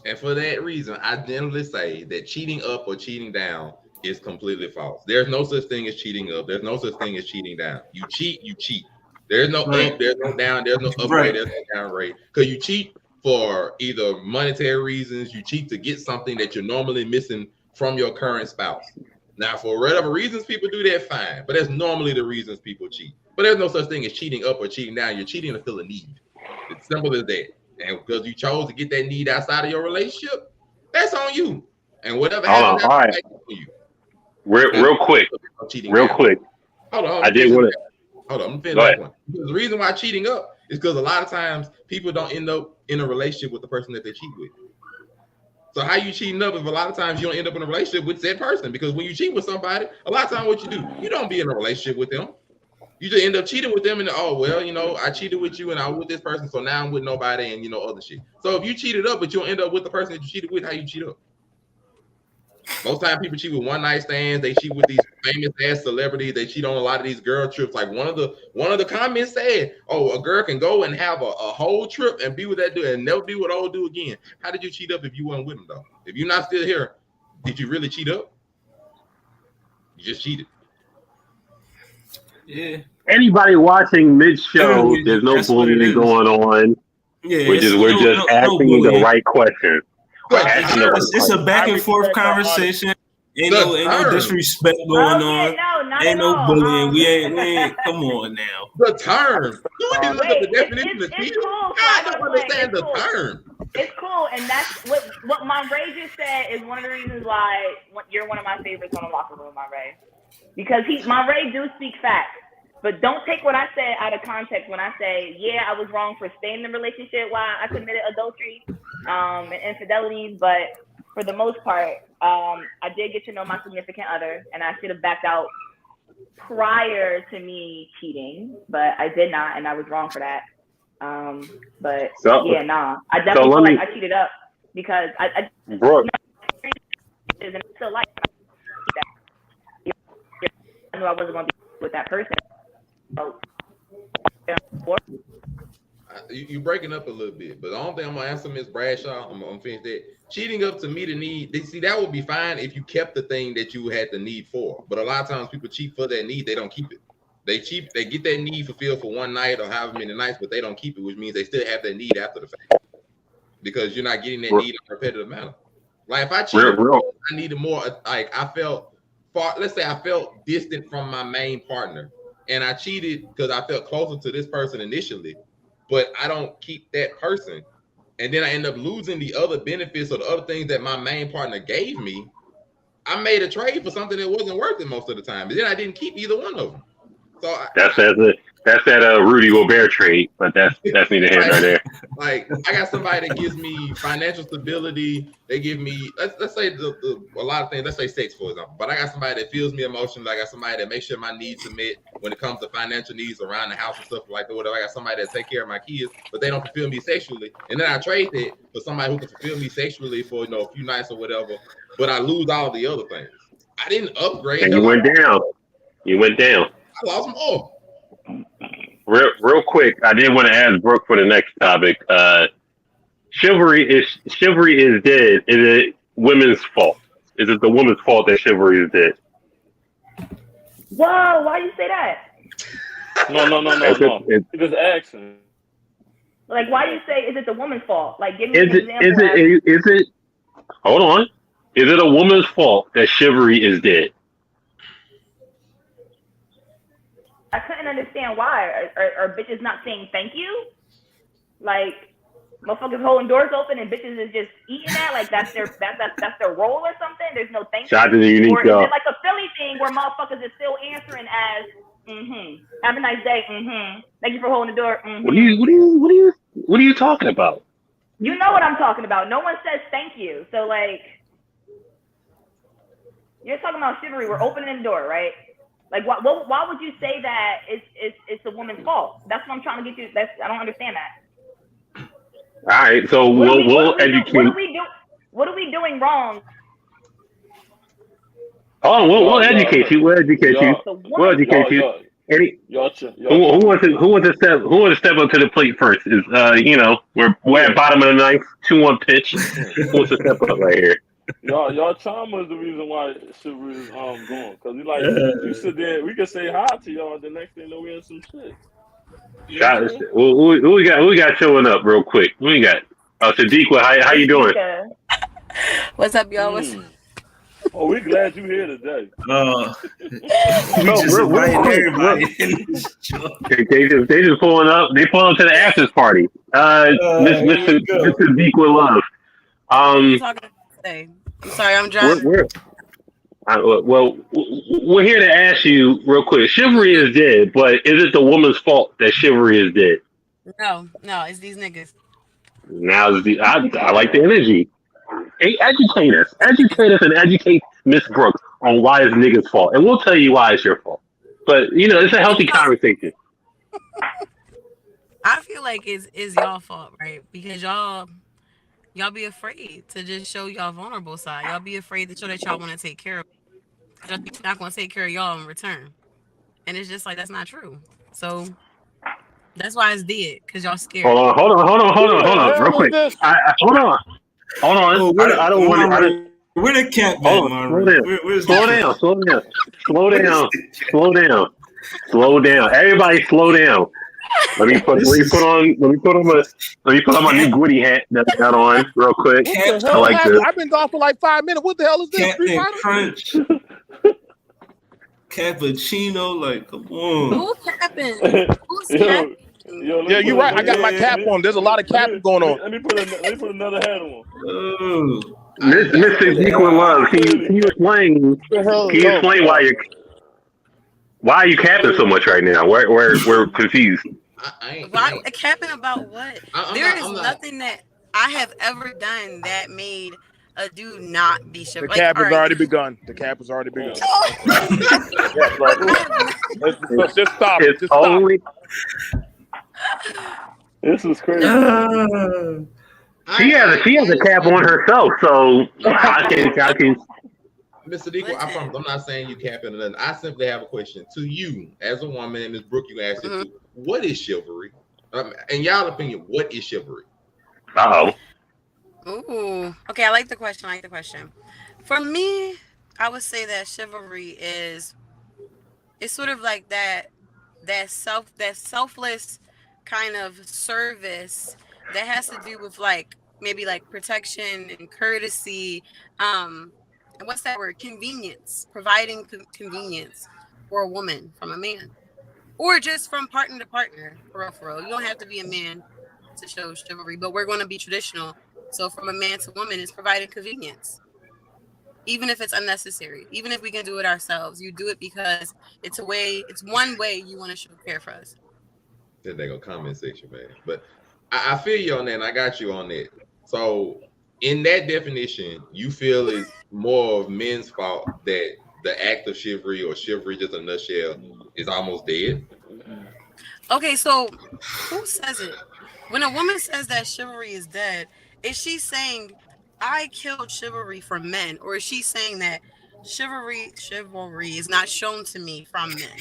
And for that reason, I generally say that cheating up or cheating down is completely false. There's no such thing as cheating up. There's no such thing as cheating down. You cheat, you cheat. There's no up, there's no down, there's no upgrade, there's no down rate. Because you cheat for either monetary reasons, you cheat to get something that you're normally missing from your current spouse. Now, for whatever reasons people do that, fine. But that's normally the reasons people cheat. But there's no such thing as cheating up or cheating down. You're cheating to fill a need. It's simple as that. And because you chose to get that need outside of your relationship, that's on you. And whatever happens, all right. On you. Real quick. Hold on. I did want to. Hold on. I'm finish that one. Because the reason why cheating up is because a lot of times people don't end up in a relationship with the person that they cheat with. So how you cheating up if a lot of times you don't end up in a relationship with said person? Because when you cheat with somebody, a lot of times what you do, you don't be in a relationship with them. You just end up cheating with them and I cheated with you and I was with this person, so now I'm with nobody and other shit. So if you cheated up, but you don't end up with the person that you cheated with, how you cheat up? Most times people cheat with one night stands. They cheat with these famous ass celebrities. They cheat on a lot of these girl trips. Like one of the comments said, "Oh, a girl can go and have a whole trip and be with that dude and never be with old dude again." How did you cheat up if you weren't with him though? If you're not still here, did you really cheat up? You just cheated. Yeah. Anybody watching mid-show, there's no bullying going on. Yeah, we're just asking the right question. It's a back and forth conversation. Ain't no disrespect going on. Ain't no bullying. We ain't. Come on now. The term. You didn't look at the definition of cheating. I don't understand the term. It's cool, and that's what Monray just said is one of the reasons why you're one of my favorites on the locker room, Monray. Because Monray do speak facts. But don't take what I said out of context when I say, yeah, I was wrong for staying in the relationship while I committed adultery and infidelities. But for the most part, I did get to know my significant other, and I should have backed out prior to me cheating. But I did not, and I was wrong for that. I definitely feel like I cheated up because I still like that. I knew I wasn't going to be with that person. So, You breaking up a little bit, but the only thing I'm gonna answer Miss Bradshaw, I'm gonna finish that. Cheating up to meet a need, see, that would be fine if you kept the thing that you had the need for. But a lot of times people cheat for that need, they don't keep it. They get that need fulfilled for one night or however many nights, but they don't keep it, which means they still have that need after the fact. Because you're not getting that need in a repetitive manner. Like if I cheated, I needed more. Like I felt far. Let's say I felt distant from my main partner, and I cheated because I felt closer to this person initially. But I don't keep that person, and then I end up losing the other benefits or the other things that my main partner gave me. I made a trade for something that wasn't worth it most of the time, but then I didn't keep either one of them. So that's that Rudy Gobert trade, but that's neither here nor there. Like I got somebody that gives me financial stability. They give me let's say a lot of things. Let's say sex, for example. But I got somebody that feels me emotionally. I got somebody that makes sure my needs are met when it comes to financial needs around the house and stuff like that. Whatever. I got somebody that take care of my kids, but they don't fulfill me sexually. And then I trade that for somebody who can fulfill me sexually for a few nights or whatever. But I lose all the other things. I didn't upgrade. And you went down. I lost them all. Real quick, I did want to ask Brooke for the next topic. Chivalry is dead. Is it women's fault? Is it the woman's fault that chivalry is dead? Whoa, why you say that? No. It's just asking. Like, why do you say, is it the woman's fault? Like, give me an example. Is it, hold on. Is it a woman's fault that chivalry is dead? I couldn't understand why. Are bitches not saying thank you? Like, motherfuckers holding doors open and bitches is just eating that? Like, that's their role or something? There's no thank you? Shout out to the unique or is it like a Philly thing where motherfuckers is still answering as, have a nice day, thank you for holding the door, What are you talking about? You know what I'm talking about. No one says thank you. So, like, you're talking about chivalry. We're opening the door, right? Like, why would you say that it's a woman's fault? That's what I'm trying to get you. I don't understand that. All right, so we'll educate. What are we doing wrong? Oh, we'll educate you. We'll educate you. We'll educate you. Who wants to step up to the plate first? Is we're at bottom of the ninth, 2-1 pitch. Who wants to step up right here? Y'all trauma is the reason why chivalry is going. Cause you sit there, we can say hi to y'all. The next thing you know, we in some shit. Who we got showing up real quick? Who we got? Sadiqa, how you doing? What's up, y'all? Oh, we glad you here today. We just inviting everybody. They just pulling up. They pulling up to the afters party. Mr. Sadiqa Love. I'm sorry, I'm driving. We're here to ask you real quick. Chivalry is dead, but is it the woman's fault that chivalry is dead? No, it's these niggas. Now I like the energy. Hey, educate us and educate Miss Brooks on why it's niggas' fault, and we'll tell you why it's your fault. But it's a healthy conversation. I feel like it's y'all fault, right? Because y'all be afraid to just show y'all vulnerable side. Y'all be afraid to show that y'all want to take care of. Y'all not going to take care of y'all in return, and it's just like that's not true. So that's why it's dead, because y'all scared. Hold on, real quick. Hold on. I don't want to. Where the cat? Slow down. Everybody, slow down. Let me put on my new Gwitty hat that I got on real quick. I like this. I've been gone for like 5 minutes. What the hell is this? Captain Crunch. Cappuccino, like, come on. Who's capping? Who's capping? Yeah, you're right. I got my cap on. There's a lot of capping going on. Let me put another hat on. Mr. Equal Love, can you explain why are you capping so much right now? We're confused. Why capping about what? There is nothing that I have ever done that made a dude not be chivalrous. The cap has already begun. The cap has already begun. Let's just stop. It's just only. Stop. This is crazy. She has a cap on herself, so I can. Mr. Deco, I'm not saying you capping or nothing. I simply have a question to you as a woman, and Ms. Brooke, you asked it too. What is chivalry? In y'all opinion, what is chivalry? Oh, Ooh. Okay, I like the question. For me, I would say that chivalry is it's sort of like that selfless kind of service that has to do with like maybe like protection and courtesy, and what's that word, convenience, providing convenience for a woman from a man, or just from partner to partner, for real. You don't have to be a man to show chivalry, but we're going to be traditional, so from a man to woman is providing convenience, even if it's unnecessary, even if we can do it ourselves. You do it because it's one way you want to show care for us. Then they go comment section, man. But I feel you on that, and I got you on that. So in that definition, you feel it's more of men's fault that the act of chivalry or chivalry, just in a nutshell, is almost dead. Okay, so who says it? When a woman says that chivalry is dead, is she saying I killed chivalry for men, or is she saying that chivalry is not shown to me from men?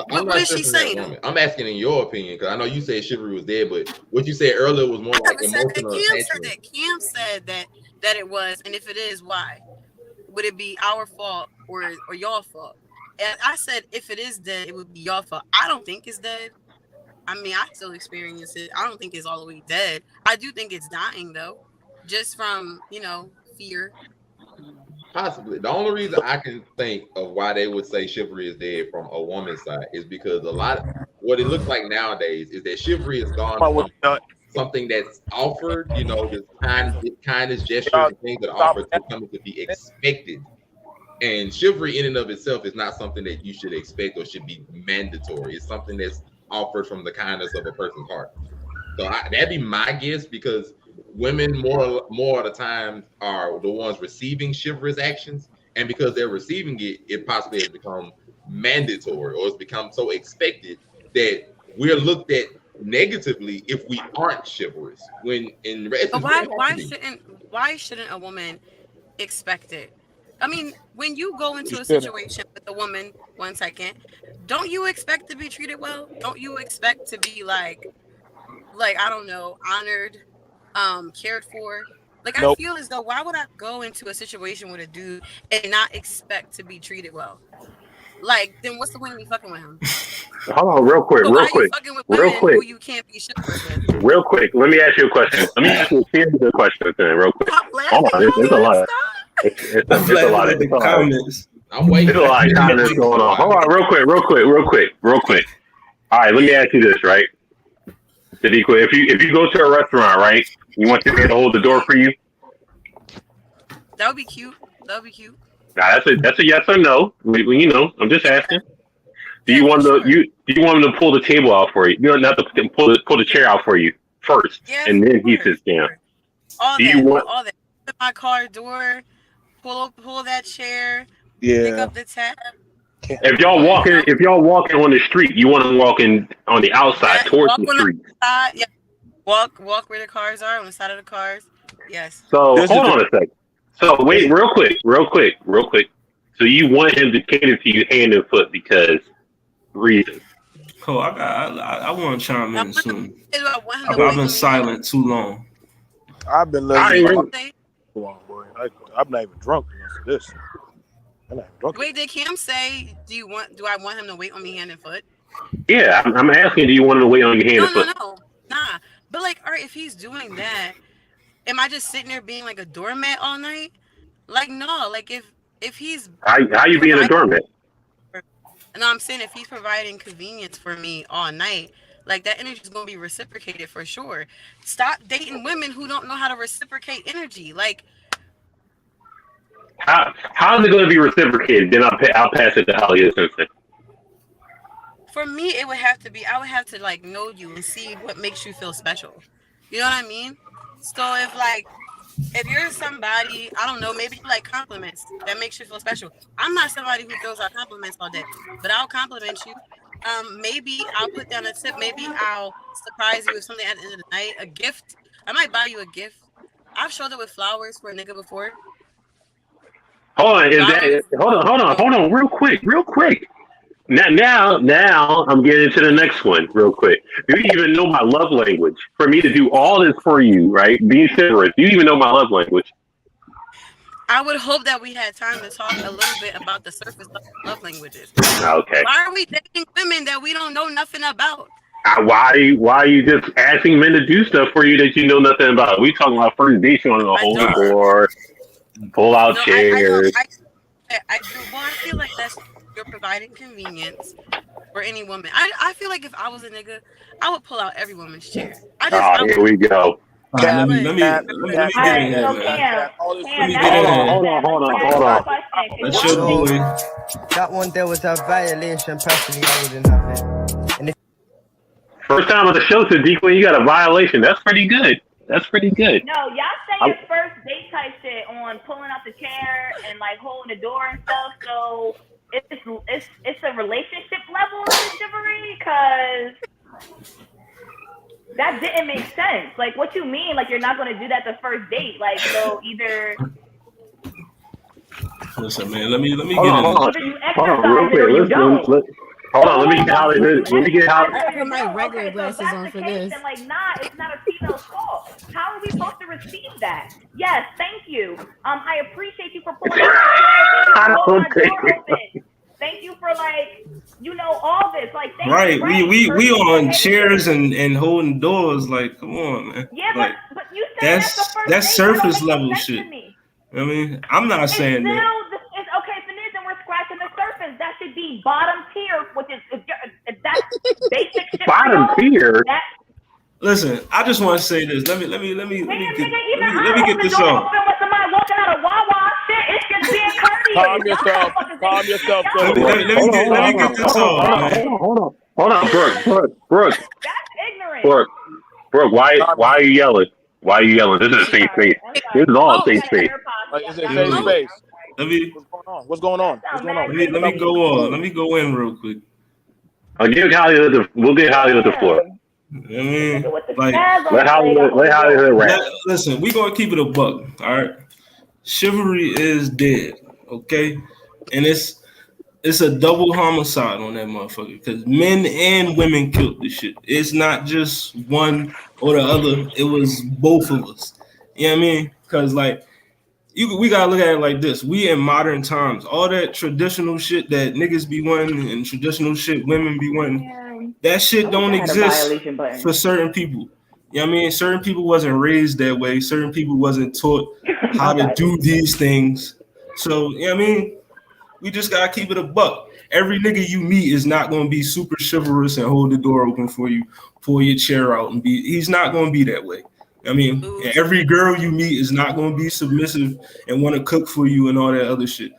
What is she saying? I'm asking in your opinion, because I know you said chivalry was dead, but what you said earlier was more like emotional attachment. Cam said that it was, and if it is, why? Would it be our fault or your fault? And I said if it is dead, it would be your fault. I don't think it's dead. I mean, I still experience it. I don't think it's all the way dead. I do think it's dying though, just from fear. Possibly. The only reason I can think of why they would say chivalry is dead from a woman's side is because what it looks like nowadays is that chivalry has gone from something that's offered, this kindness gestures and things that are offered to something to be expected. And chivalry in and of itself is not something that you should expect or should be mandatory. It's something that's offered from the kindness of a person's heart. So that'd be my guess, because women more of the time are the ones receiving chivalrous actions, and because they're receiving it, it possibly has become mandatory, or it's become so expected that we're looked at negatively if we aren't chivalrous. When in but why shouldn't a woman expect it? I mean, when you go into a situation with a woman, 1 second, don't you expect to be treated well? Don't you expect to be like I don't know, honored, cared for? Like, nope. I feel as though, why would I go into a situation with a dude and not expect to be treated well? Like, then what's the point of me fucking with him? Hold on, real quick. Who you can't be chivalrous with? Real quick, let me ask you a question. Let me ask you a series of questions then, real quick. Hold on, it's a lot. It's a lot of comments. I'm waiting. There's a lot of comments going on. Hold on, real quick. All right, let me ask you this, right? If you go to a restaurant, right, you want your man to hold the door for you? That would be cute. Nah, that's a yes or no. I'm just asking. Do you want him to pull the table out for you? You don't have to pull the chair out for you first, and then he sits down. All that? Open my car door, pull that chair, pick up the tab. If y'all walking on the street, you want to walk in on the outside towards the street. Walk where the cars are, on the side of the cars. Yes. So hold on a second. So wait, real quick. So you want him to cater to you hand and foot because reasons. Cool. I want to chime in soon. I've been silent too long. I've been listening. Boy. I'm not even drunk enough for this. I'm not even drunk. Wait, did Cam say, do I want him to wait on me hand and foot? Yeah, I'm asking, do you want him to wait on your hand and foot? No. Nah. But like, all right, if he's doing that, am I just sitting there being like a doormat all night? Like, no. Like, if he's how you being a doormat? No, I'm saying if he's providing convenience for me all night, like that energy is gonna be reciprocated for sure. Stop dating women who don't know how to reciprocate energy. Like, how is it gonna be reciprocated? Then I'll pass it to Halia Sensei. For me, it would have to be. I would have to like know you and see what makes you feel special. You know what I mean? So if you're somebody, I don't know, maybe you like compliments that makes you feel special. I'm not somebody who throws out compliments all day, but I'll compliment you. Maybe I'll put down a tip. Maybe I'll surprise you with something at the end of the night, a gift. I might buy you a gift. I've showed up with flowers for a nigga before. Hold on, real quick. Now I'm getting into the next one real quick. You even know my love language. For me to do all this for you, right? Being chivalrous, you even know my love language. I would hope that we had time to talk a little bit about the surface level love languages. Okay. Why are we dating women that we don't know nothing about? Why are you just asking men to do stuff for you that you know nothing about? We talking about first dates on a whole board, pull out chairs. I do. Well, I feel like that's you're providing convenience for any woman. I feel like if I was a nigga, I would pull out every woman's chair. Here we go. Let me get in here, man. Hold on. Let's show the way. That one there was a violation. Personally, I wouldn't have it. And if First time on the show, Sadiq, when you got a violation, that's pretty good. No, y'all saying first date type shit on pulling out the chair and like holding the door and stuff. So it's a relationship level of chivalry because that didn't make sense. Like, what you mean? Like, you're not going to do that the first date? Like, so either. Listen, man. Let me get in. Hold on, real quick. Hold on, let me get how they do. Let me get how. I put my regular glasses on for this. Then, like, it's not a female's fault. How are we supposed to receive that? Yes, thank you. I appreciate you for pulling out the chair. Thank you for all this. Like, right, we on chairs and holding doors. Like, come on, man. Yeah, like, but you said that's surface level shit. I mean, I'm not saying that. Okay, so then we're scratching the surface. That should be bottom tier, which is if that's basic shit. Bottom tier. Listen, I just want to say this. Let me get this off. Somebody walking out of Wawa, shit, it's just being courteous. Calm yourself. Let me get this off. Hold on, Brooke. That's ignorant. Brooke, why are you yelling? Why are you yelling? This is a safe space. This is all safe space. It's a safe space. What's going on? Let me go on. Let me go in real quick. We'll get Hollywood the floor. I mean, like, let Hollywood rap. Listen, we gonna keep it a buck, all right? Chivalry is dead, okay? And it's a double homicide on that motherfucker because men and women killed this shit. It's not just one or the other. It was both of us. You know what I mean? Because like, we gotta look at it like this. We in modern times, all that traditional shit that niggas be wanting and traditional shit women be wanting, that shit don't exist for certain people. You know what I mean? Certain people wasn't raised that way. Certain people wasn't taught how to do these things. So, you know what I mean? We just gotta keep it a buck. Every nigga you meet is not gonna be super chivalrous and hold the door open for you, pull your chair out and he's not gonna be that way. I mean, every girl you meet is not going to be submissive and want to cook for you and all that other shit.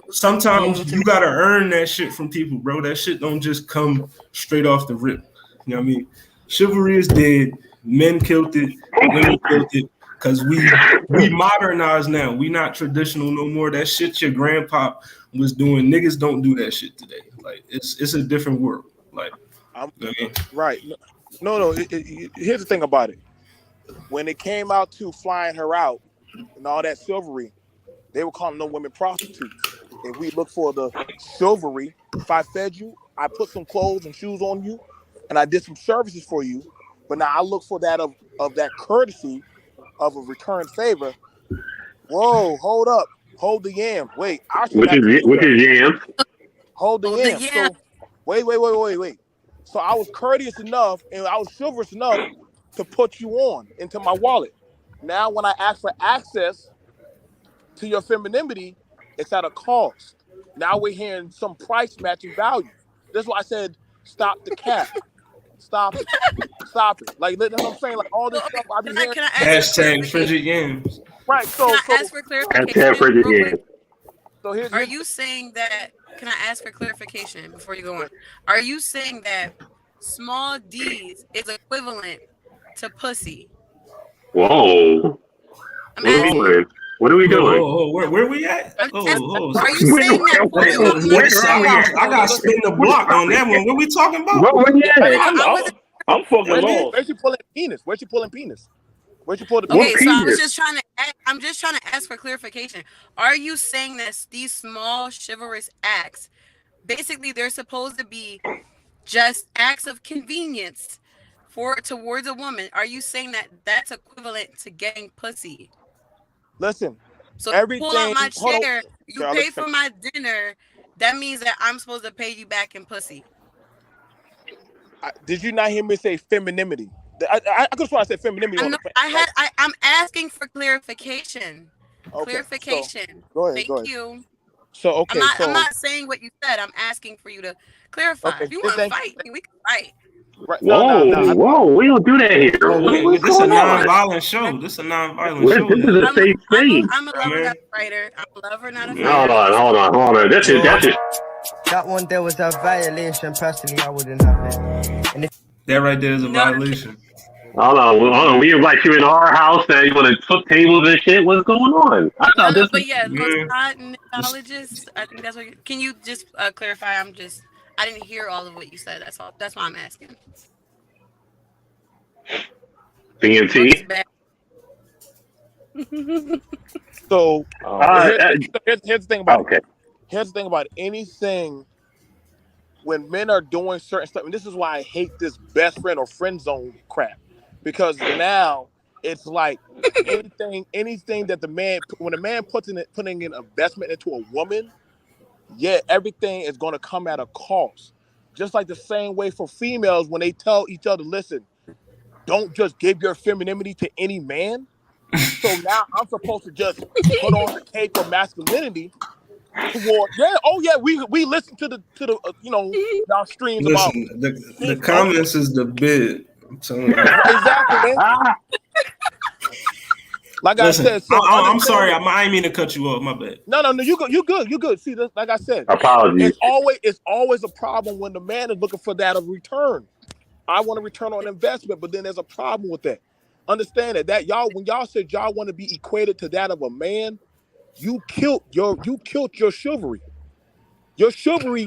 Sometimes you got to earn that shit from people, bro. That shit don't just come straight off the rip. You know what I mean? Chivalry is dead. Men killed it. Women killed it. Because we modernized now. We not traditional no more. That shit your grandpa was doing. Niggas don't do that shit today. Like, it's a different world. Like, you know what I mean? Right. No. Here's the thing about it. When it came out to flying her out and all that chivalry, they were calling no women prostitutes. If we look for the chivalry, if I fed you, I put some clothes and shoes on you, and I did some services for you, but now I look for that of that courtesy of a return favor. Whoa, hold up. Hold the yam. Wait, which is yam? Hold the yam. So, wait. So I was courteous enough and I was chivalrous enough to put you on into my wallet. Now, when I ask for access to your femininity, it's at a cost. Now we're hearing some price matching value. That's why I said, stop the cap. Stop it. Like, you know what I'm saying? Like, all this stuff I be hearing. Hashtag frigid yams. Right. So, can I ask for clarification? Hashtag frigid yams. So are you saying that? Can I ask for clarification before you go on? Are you saying that small D's is equivalent to pussy? Whoa. What are we doing? Where we at? Are you saying that? I got to spin the block on that one. What we talking about? Where we at? I'm fucking lost. Where's she pulling penis? Where's she pulling penis? Where'd you pull the Okay, penis? so I'm just trying to ask for clarification. Are you saying that these small chivalrous acts basically they're supposed to be just acts of convenience towards a woman. Are you saying that that's equivalent to getting pussy? Listen, So everything. Pull out my Hold chair. on. You Okay, pay for my dinner. That means that I'm supposed to pay you back in pussy. Did you not hear me say femininity? I just want to say femininity. I'm asking for clarification. Okay, clarification. Go ahead. Thank you. So okay, I'm not saying what you said. I'm asking for you to clarify. Okay, if you want to fight, we can fight. Right. Whoa, we don't do that here. This is a non-violent show. This is a non-violent show. This is a safe space. I'm a lover, not a fighter. I'm a lover, not a fighter. Hold on. That's it. That one there was a violation. Personally, I wouldn't have it. And that right there is a violation. Hold on. We invite you in our house that you want to flip tables and shit. What's going on? I thought this. But yeah, mixologist. I think that's what. Can you just clarify? I didn't hear all of what you said. That's all. That's why I'm asking. BMT. So here's the thing about it. Here's the thing about anything. When men are doing certain stuff, and this is why I hate this best friend or friend zone crap, because now it's like anything that when a man putting in investment into a woman, everything is going to come at a cost. Just like the same way for females when they tell each other, listen, don't just give your femininity to any man. So now I'm supposed to just put on the cape of masculinity. We listen to the y'all streams. Listen, about the comments is the bid. I'm telling you. Exactly, man. Like Listen, I said, I'm sorry. I didn't mean to cut you off. My bad. No, you good. See, like I said, apologies. It's always a problem when the man is looking for that of return. I want a return on investment, but then there's a problem with that. Understand that when y'all said y'all want to be equated to that of a man, you killed your chivalry. Your chivalry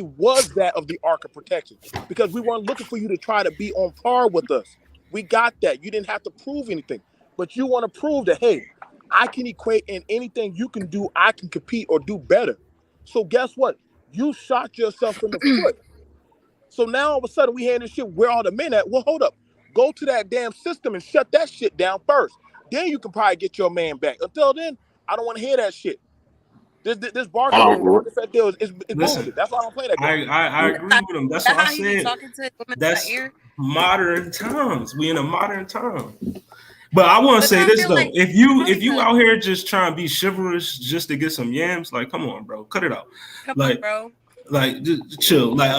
was that of the Ark of Protection, because we weren't looking for you to try to be on par with us. We got that. You didn't have to prove anything, but you want to prove that, hey, I can equate in anything you can do. I can compete or do better. So guess what? You shot yourself in the foot. So now all of a sudden we hear this shit. Where are the men at? Well, hold up. Go to that damn system and shut that shit down first. Then you can probably get your man back. Until then, I don't want to hear that shit. This bargaining deal is bullshit. That's why I don't play that game. I agree with him. That's what I said. That's modern times. We in a modern time. But I want to say this though: if you out here just trying to be chivalrous just to get some yams, like, come on, bro, cut it out. Come on, bro. Like, just chill. Like,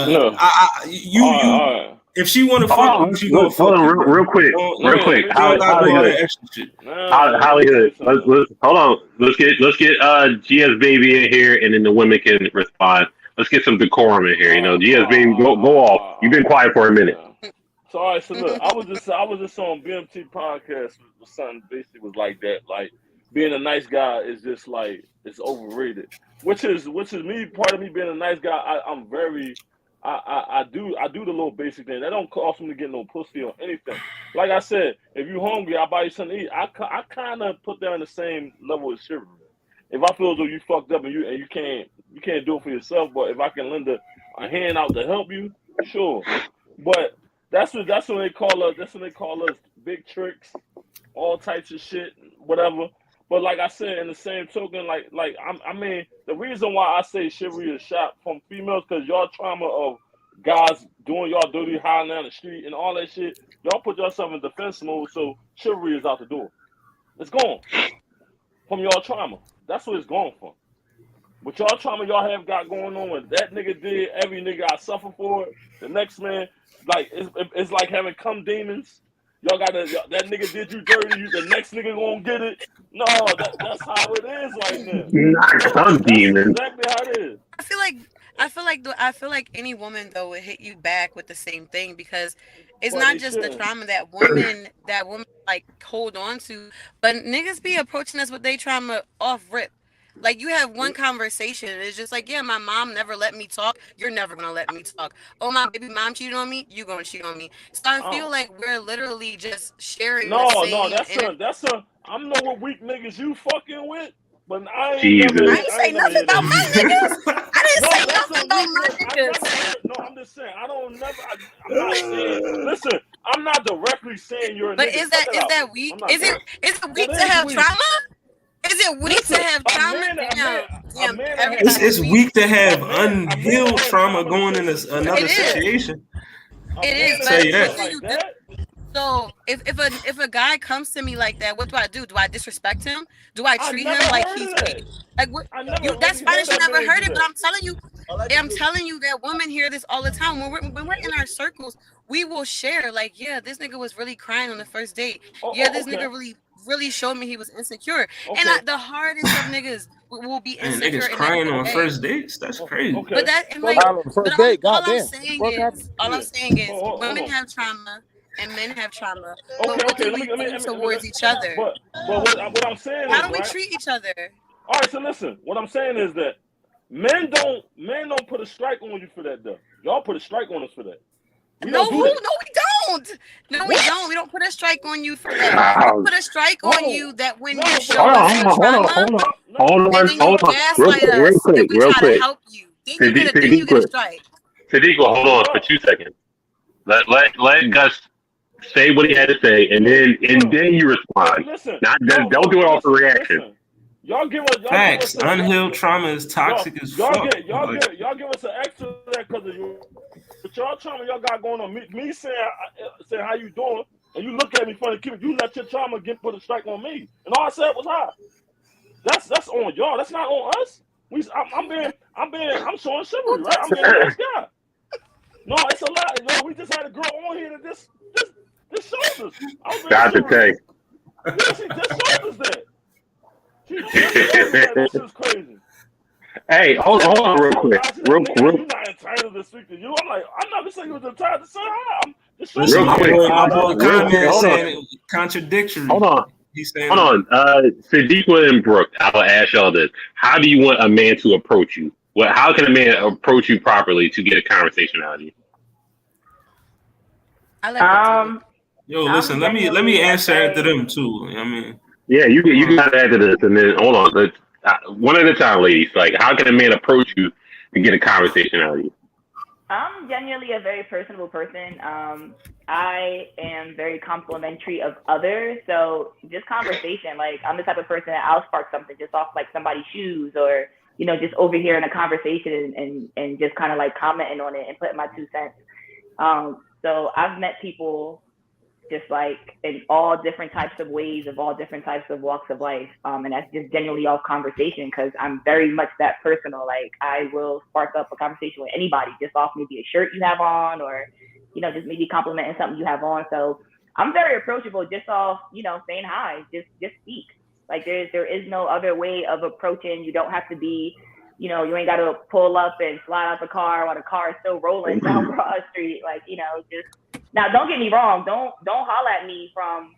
if she want to fuck, she gonna fuck. Real quick. Hollywood. Let's hold on. Let's get GS Baby in here, and then the women can respond. Let's get some decorum in here. GS Baby, go off. You've been quiet for a minute. So all right, so look, I was just on BMT podcast with something basically was like that. Like, being a nice guy is just like, it's overrated. Which is me. Part of me being a nice guy, I'm very. I do the little basic thing. That don't cost me to get no pussy or anything. Like I said, if you hungry, I'll buy you something to eat. I kind of put that on the same level as chivalry. If I feel as though you fucked up and you can't do it for yourself, but if I can lend a hand out to help you, sure. But that's what they call us. That's what they call us, big tricks, all types of shit, whatever. But like I said, in the same token, I mean, the reason why I say chivalry is shot from females, because y'all trauma of guys doing y'all dirty, hiding down the street and all that shit, y'all put yourself in defense mode, so chivalry is out the door. It's gone from y'all trauma. That's what it's gone from. What y'all trauma y'all have got going on, with that nigga did, every nigga I suffer for it. The next man, like, it's like having cum demons. Y'all got that nigga did you dirty. The next nigga gonna get it. No, that's how it is right now. Not cum demons. Exactly how it is. I feel like any woman though would hit you back with the same thing, because it's not just the trauma that women like hold on to, but niggas be approaching us with their trauma off rip. Like, you have one conversation and it's just like, yeah, my mom never let me talk. You're never going to let me talk. Oh, my baby mom cheated on me. You going to cheat on me. So I feel like we're literally just sharing that's I know what weak niggas you fucking with, but I ain't I didn't say nothing about my niggas. I didn't say nothing about saying. Listen, I'm not directly saying you're a But nigga. is that weak? Is it weak to is have weak. trauma? Is it weak to have trauma? It's weak to have unhealed trauma going into another situation. It is. Tell you that. What do you do? So if a guy comes to me like that, what do I do? Do I disrespect him? Do I treat him like he's weak? Like what? That's fine that you never heard it, but I'm telling you that women hear this all the time. When we're in our circles, we will share like, yeah, this nigga was really crying on the first date. This nigga really showed me he was insecure. And the hardest of niggas will be insecure. Niggas crying on first dates? That's crazy. But that and like first date, all I'm saying is women have trauma and men have trauma. But what do we do towards each other? But what I'm saying how is, do we treat each other? All right, so listen. What I'm saying is that men don't put a strike on you for that though. Y'all put a strike on us for that. We don't. No, we don't. We don't put a strike on you for that. We put a strike on you that when you show us your trauma, hold on. Real quick. Help you. Then you get a strike. Sadiqa, hold on for 2 seconds. Let Gus say what he had to say, and then you respond. Don't do it off the reaction. Y'all give us facts. Unhealed trauma is toxic as fuck. Y'all give us an extra of that because of you. But y'all trauma y'all got going on. Me saying how you doing, and you look at me funny. You let your trauma put a strike on me, and all I said was hi. That's on y'all. That's not on us. I'm showing chivalry, right? I'm being a nice guy. No, it's a lot. No, we just had a girl on here that this shows us. Got to take. Yeah, she just showed us that. She just showed us that. This is crazy. Hey, hold on real quick. You're not entitled to speak to you. I'm like, I'm not just saying you was entitled to say hi. I'm just showing real quick. Saying contradictory. Hold on. He's saying hold on. Sadiqa and Brooke, I'll ask y'all this. How do you want a man to approach you? How can a man approach you properly to get a conversation out of you? Listen. Let me answer after them too. I mean, yeah, you got to answer this, and then hold on. One at a time, ladies. Like, how can a man approach you and get a conversation out of you? I'm genuinely a very personable person. I am very complimentary of others, so just conversation. Like, I'm the type of person that I'll spark something just off like somebody's shoes or just overhearing a conversation and just kind of like commenting on it and putting my 2 cents. So I've met people just like in all different types of ways of all different types of walks of life. And that's just genuinely off conversation because I'm very much that personal. Like I will spark up a conversation with anybody just off maybe a shirt you have on or, just maybe complimenting something you have on. So I'm very approachable just off, saying hi, just speak. Like there is no other way of approaching. You don't have to be, you ain't got to pull up and slide out the car while the car is still rolling down Broad Street. Like, just now, don't get me wrong. Don't holler at me from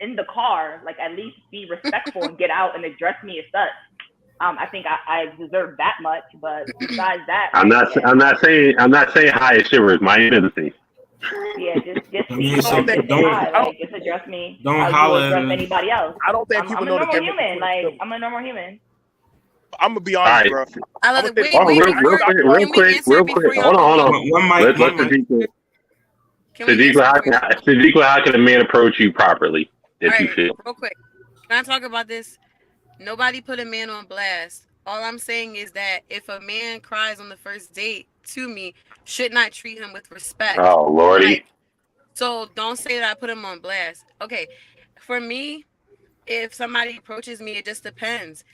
in the car. Like, at least be respectful and get out and address me as such. I think I deserve that much, but besides that, I'm not saying hi as Chivalry. My identity. Yeah, just just address me. Don't holler at anybody else. I don't think people know the difference. I'm a normal human. I'm gonna be honest, bro. I love it. Real quick. Hold on. One mic. Sadiqa, how can a man approach you properly? You feel? Real quick. Can I talk about this? Nobody put a man on blast. All I'm saying is that if a man cries on the first date to me, should not treat him with respect. Oh, Lordy. So don't say that I put him on blast. Okay. For me, if somebody approaches me, it just depends.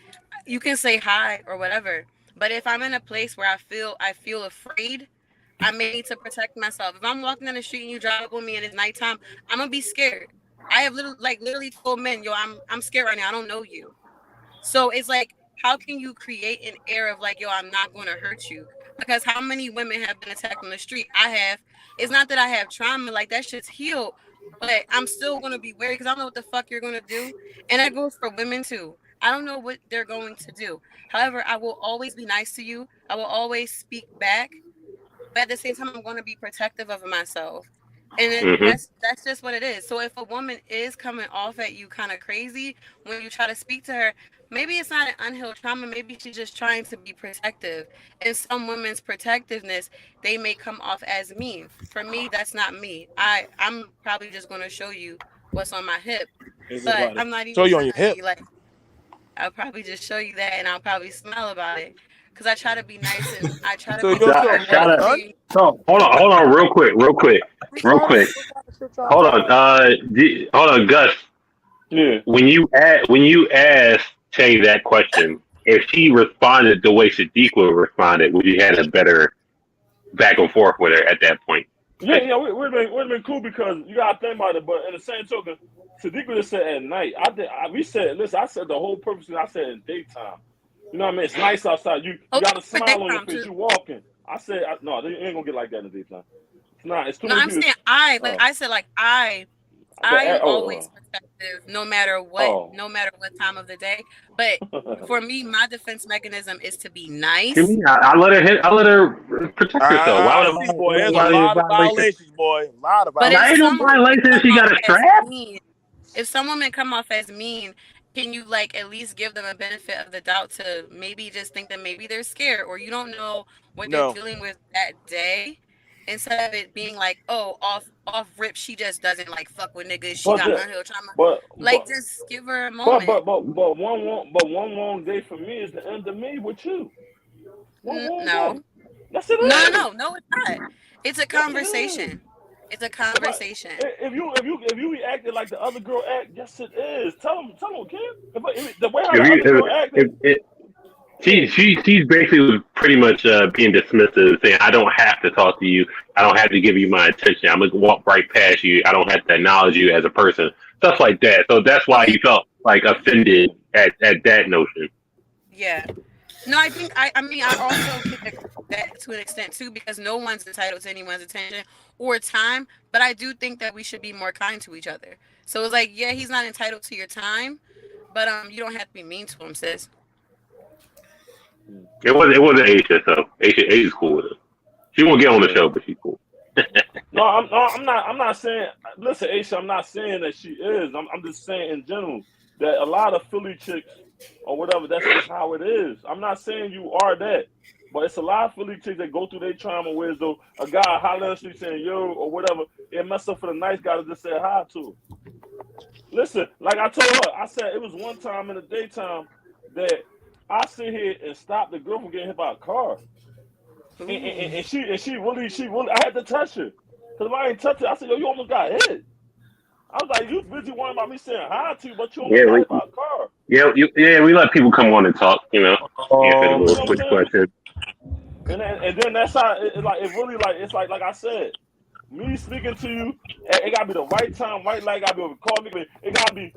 You can say hi or whatever. But if I'm in a place where I feel afraid, I may need to protect myself. If I'm walking down the street and you drive up on me and it's nighttime, I'm gonna be scared. I have literally told men, I'm scared right now. I don't know you. So it's like, how can you create an air of like, I'm not gonna hurt you? Because how many women have been attacked on the street? I have. It's not that I have trauma, like that shit's healed, but I'm still gonna be wary because I don't know what the fuck you're gonna do. And that goes for women too. I don't know what they're going to do. However, I will always be nice to you. I will always speak back. But at the same time, I'm going to be protective of myself. And that's just what it is. So if a woman is coming off at you kind of crazy when you try to speak to her, maybe it's not an unhealed trauma. Maybe she's just trying to be protective. And some women's protectiveness, they may come off as mean. For me, that's not me. I'm probably just going to show you what's on my hip. But I'm not even show you on trying your to hip. be like, I'll probably just show you that, and I'll probably smile about it. Because I try to be nice and I try to be shout out. Hold on, real quick. Hold on, Gus. Yeah. When you asked Che that question, if she responded the way Shadiqua responded, would you had a better back and forth with her at that point? Yeah, we'd been cool because you gotta think about it. But in the same token, Shadiqua just said at night. I said the whole purpose. I said in daytime. You know what I mean? It's nice outside. You got a smile on your face. You walking. I said no, they ain't gonna get like that in the daytime. It's not. It's too no, many I'm people. saying I said I am always protective no matter what time of the day. But for me, my defense mechanism is to be nice. I let her protect herself. Why would boy? There's a lot of violations, boy. A lot of violations. But ain't no violations. She got a strap. If some women come off as mean, can you like at least give them a benefit of the doubt to maybe just think that maybe they're scared or you don't know what they're dealing with that day? Instead of it being like, oh, off rip, she just doesn't like fuck with niggas. She got unhealed trauma. Just give her a moment. But one long day for me is the end of me with you. No. Yes, it is. No, it's not. It's a conversation. It's a conversation. If you reacted like the other girl act, yes, it is. Tell them, Kim. The way how the other girl acted. She's basically pretty much being dismissive, saying, I don't have to talk to you. I don't have to give you my attention. I'm going to walk right past you. I don't have to acknowledge you as a person. Stuff like that. So that's why you felt like offended at that notion. Yeah. No, I think, I also connect that to an extent too, because no one's entitled to anyone's attention or time. But I do think that we should be more kind to each other. So it's like, yeah, he's not entitled to your time, but you don't have to be mean to him, sis. It wasn't Aisha, so Aisha's cool with it. She won't get on the show, but she's cool. No, I'm not saying. Listen, Aisha, I'm not saying that she is. I'm just saying in general that a lot of Philly chicks or whatever, that's just how it is. I'm not saying you are that, but it's a lot of Philly chicks that go through their trauma where though a guy holler at you saying yo or whatever, it mess up for the nice guy to just say hi to him. Listen, like I told her, I said it was one time in the daytime that I sit here and stop the girl from getting hit by a car. And she really, I had to touch her. Because if I ain't touch her, I said, yo, you almost got hit. I was like, you busy worrying about me saying hi to you, but you almost got hit by a car. Yeah, we let people come on and talk, answer the little quick questions. And then that's how, it's like I said, me speaking to you, it gotta be the right time, right light, gotta be able to call me. It gotta be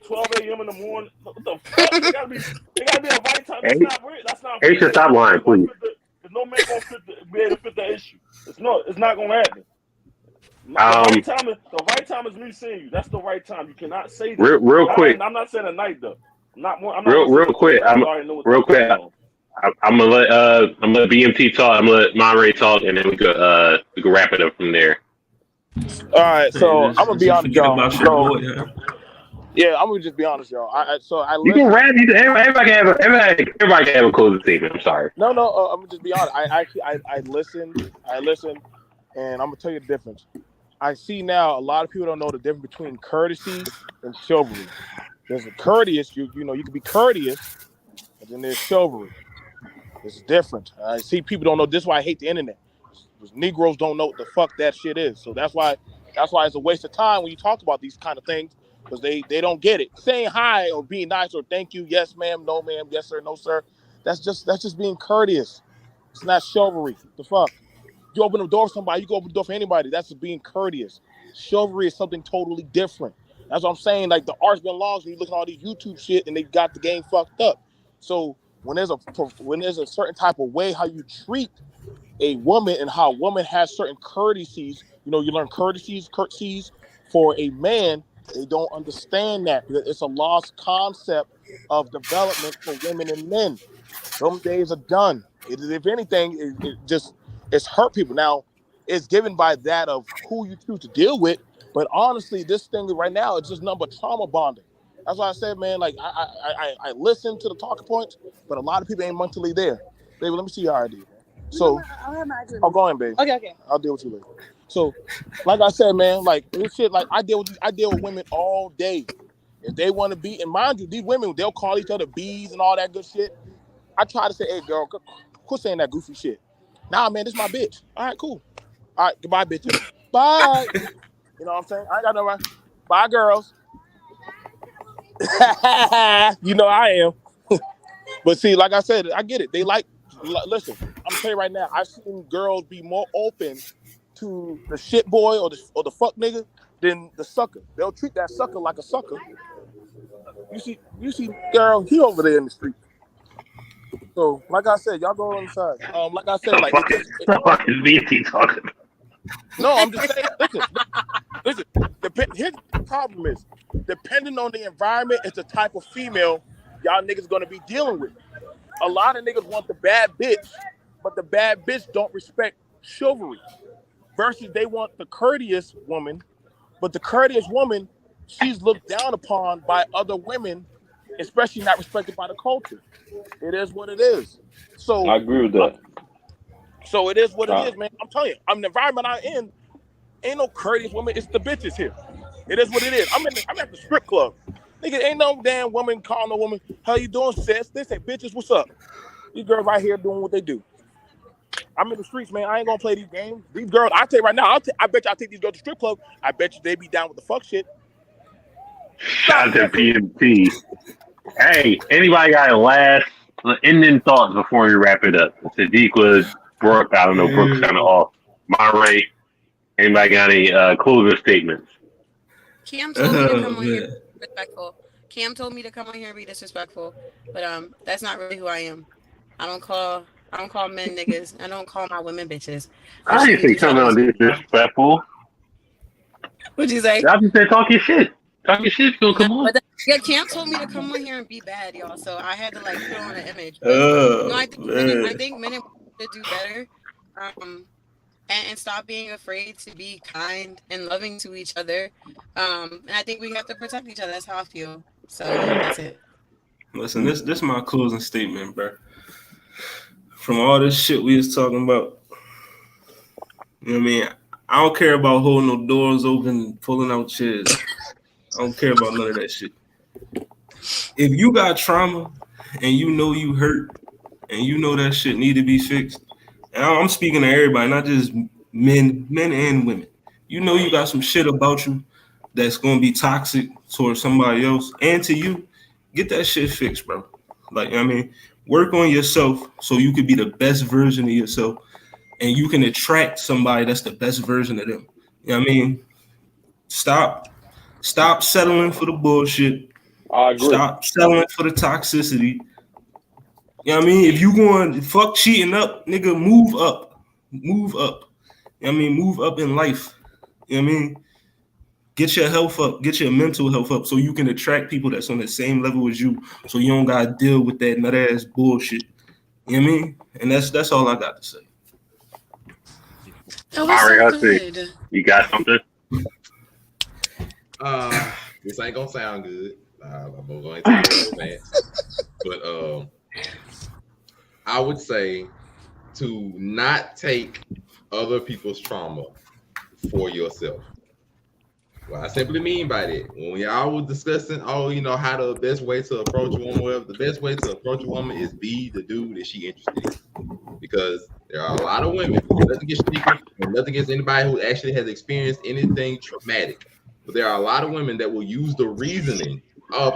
12 a.m. in the morning. What the fuck? It gotta be the right time. That's not Aisha, stop lying, please. There's no man gonna be able to fit the issue. It's not gonna happen. The right time is me seeing you. That's the right time. You cannot say that. Real quick. I'm not saying a night though. Real quick. I'm gonna let BMT talk. I'm gonna let Monterey talk, and then we could wrap it up from there. All right, so I'm gonna be honest, y'all. I'm gonna just be honest, y'all. You can rap. Everybody can have a closing statement. I'm sorry. No. I'm gonna just be honest. I listened, and I'm gonna tell you the difference. I see now a lot of people don't know the difference between courtesy and chivalry. There's a courteous, you can be courteous, and then there's chivalry. It's different. I see people don't know. This is why I hate the internet. Because Negroes don't know what the fuck that shit is. So that's why it's a waste of time when you talk about these kind of things, because they don't get it. Saying hi or being nice or thank you, yes ma'am, no ma'am, yes sir, no sir. That's just being courteous. It's not chivalry. The fuck. You open the door for somebody, you go open the door for anybody. That's just being courteous. Chivalry is something totally different. That's what I'm saying. Like the art's been lost when you look at all these YouTube shit and they got the game fucked up. So when there's a certain type of way how you treat a woman and how a woman has certain courtesies, you learn courtesies for a man. They don't understand that because it's a lost concept of development for women and men. Some days are done. If anything, it's hurt people. Now, it's given by that of who you choose to deal with. But honestly, this thing right now is just number trauma bonding. That's why I said, man, like I listen to the talking points, but a lot of people ain't mentally there. Baby, let me see your ID. So, I'll go in, baby. Okay. I'll deal with you later. So, like I said, man, like this shit, like I deal with women all day. If they want to be, and mind you, these women, they'll call each other bees and all that good shit. I try to say, hey, girl, quit saying that goofy shit. Nah, man, this is my bitch. All right, cool. All right, goodbye, bitches. Bye. You know what I'm saying? I ain't got no right. Bye, girls. You know I am. But see, like I said, I get it. They listen, I'm telling you right now, I've seen girls be more open to the shit boy or the fuck nigga than the sucker. They'll treat that sucker like a sucker. You see, girl, he over there in the street. So, like I said, y'all go inside. Like I said, like the fuck is BT talking about? No, I'm just saying. Listen. Here's the problem is, depending on the environment, it's the type of female y'all niggas gonna be dealing with. A lot of niggas want the bad bitch, but the bad bitch don't respect chivalry. Versus they want the courteous woman, but the courteous woman, she's looked down upon by other women, especially not respected by the culture. It is what it is. So I agree with that. So it is what it is, man. I'm telling you, I'm the environment I'm in. Ain't no courteous woman. It's the bitches here. It is what it is. I'm at the strip club. Nigga, ain't no damn woman calling a woman, how you doing, sis? They say, bitches, what's up? These girls right here doing what they do. I'm in the streets, man. I ain't gonna play these games. These girls, I tell you right now, I bet you I'll take these girls to the strip club. I bet you they be down with the fuck shit. Shout out to PMT. Hey, anybody got a last ending thoughts before we wrap it up? Sadiqa, Brooke, I don't know, Brooke's kind of off. Monterey, anybody got any closing statements? Cam told me to come on here and be respectful. Cam told me to come on here and be disrespectful, but that's not really who I am. I don't call men niggas. I don't call my women bitches. I didn't say come on disrespectful. What'd you say? I just said talk your shit. Talk your shit, gonna come on. Yeah, Cam told me to come on here and be bad, y'all. So I had to like put on an image. But, I think men should do better. And stop being afraid to be kind and loving to each other. And I think we have to protect each other. That's how I feel. So that's it. Listen, this is my closing statement, bro. From all this shit we was talking about, you know what I mean? I don't care about holding no doors open, pulling out chairs. I don't care about none of that shit. If you got trauma and you know you hurt and you know that shit need to be fixed, and I'm speaking to everybody, not just men and women. You know you got some shit about you that's going to be toxic towards somebody else and to you. Get that shit fixed, bro. Like, I mean, work on yourself so you could be the best version of yourself and you can attract somebody that's the best version of them. You know what I mean? Stop settling for the bullshit. I agree. Stop settling for the toxicity. You know what I mean? If you going fuck cheating up, nigga, move up. Move up. You know what I mean? Move up in life. You know what I mean? Get your health up. Get your mental health up so you can attract people that's on the same level as you so you don't got to deal with that nut ass bullshit. You know what I mean? And that's all I got to say. All right, I see. You got something? This ain't gonna sound good. I'm going to take it man. But I would say to not take other people's trauma for yourself. What I simply mean by that, when y'all was discussing, how the best way to approach a woman, the best way to approach a woman is be the dude that she interested in. Because there are a lot of women, nothing against Shanika, nothing against anybody who actually has experienced anything traumatic, but there are a lot of women that will use the reasoning of,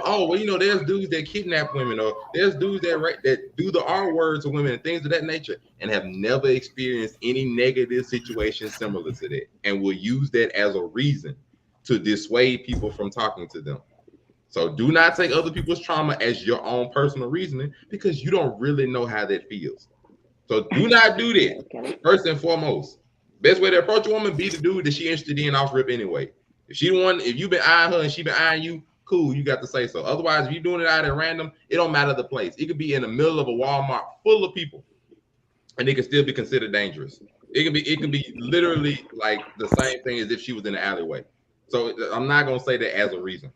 there's dudes that kidnap women, or there's dudes that do the R word to women and things of that nature, and have never experienced any negative situation similar to that, and will use that as a reason to dissuade people from talking to them. So do not take other people's trauma as your own personal reasoning, because you don't really know how that feels. So do not do that. First and foremost, best way to approach a woman, be the dude that she interested in off rip anyway. If you've been eyeing her and she been eyeing you, cool, you got to say so. Otherwise, if you're doing it out at random, it don't matter the place. It could be in the middle of a Walmart full of people, and it can still be considered dangerous. It can be literally like the same thing as if she was in the alleyway. So I'm not gonna say that as a reason.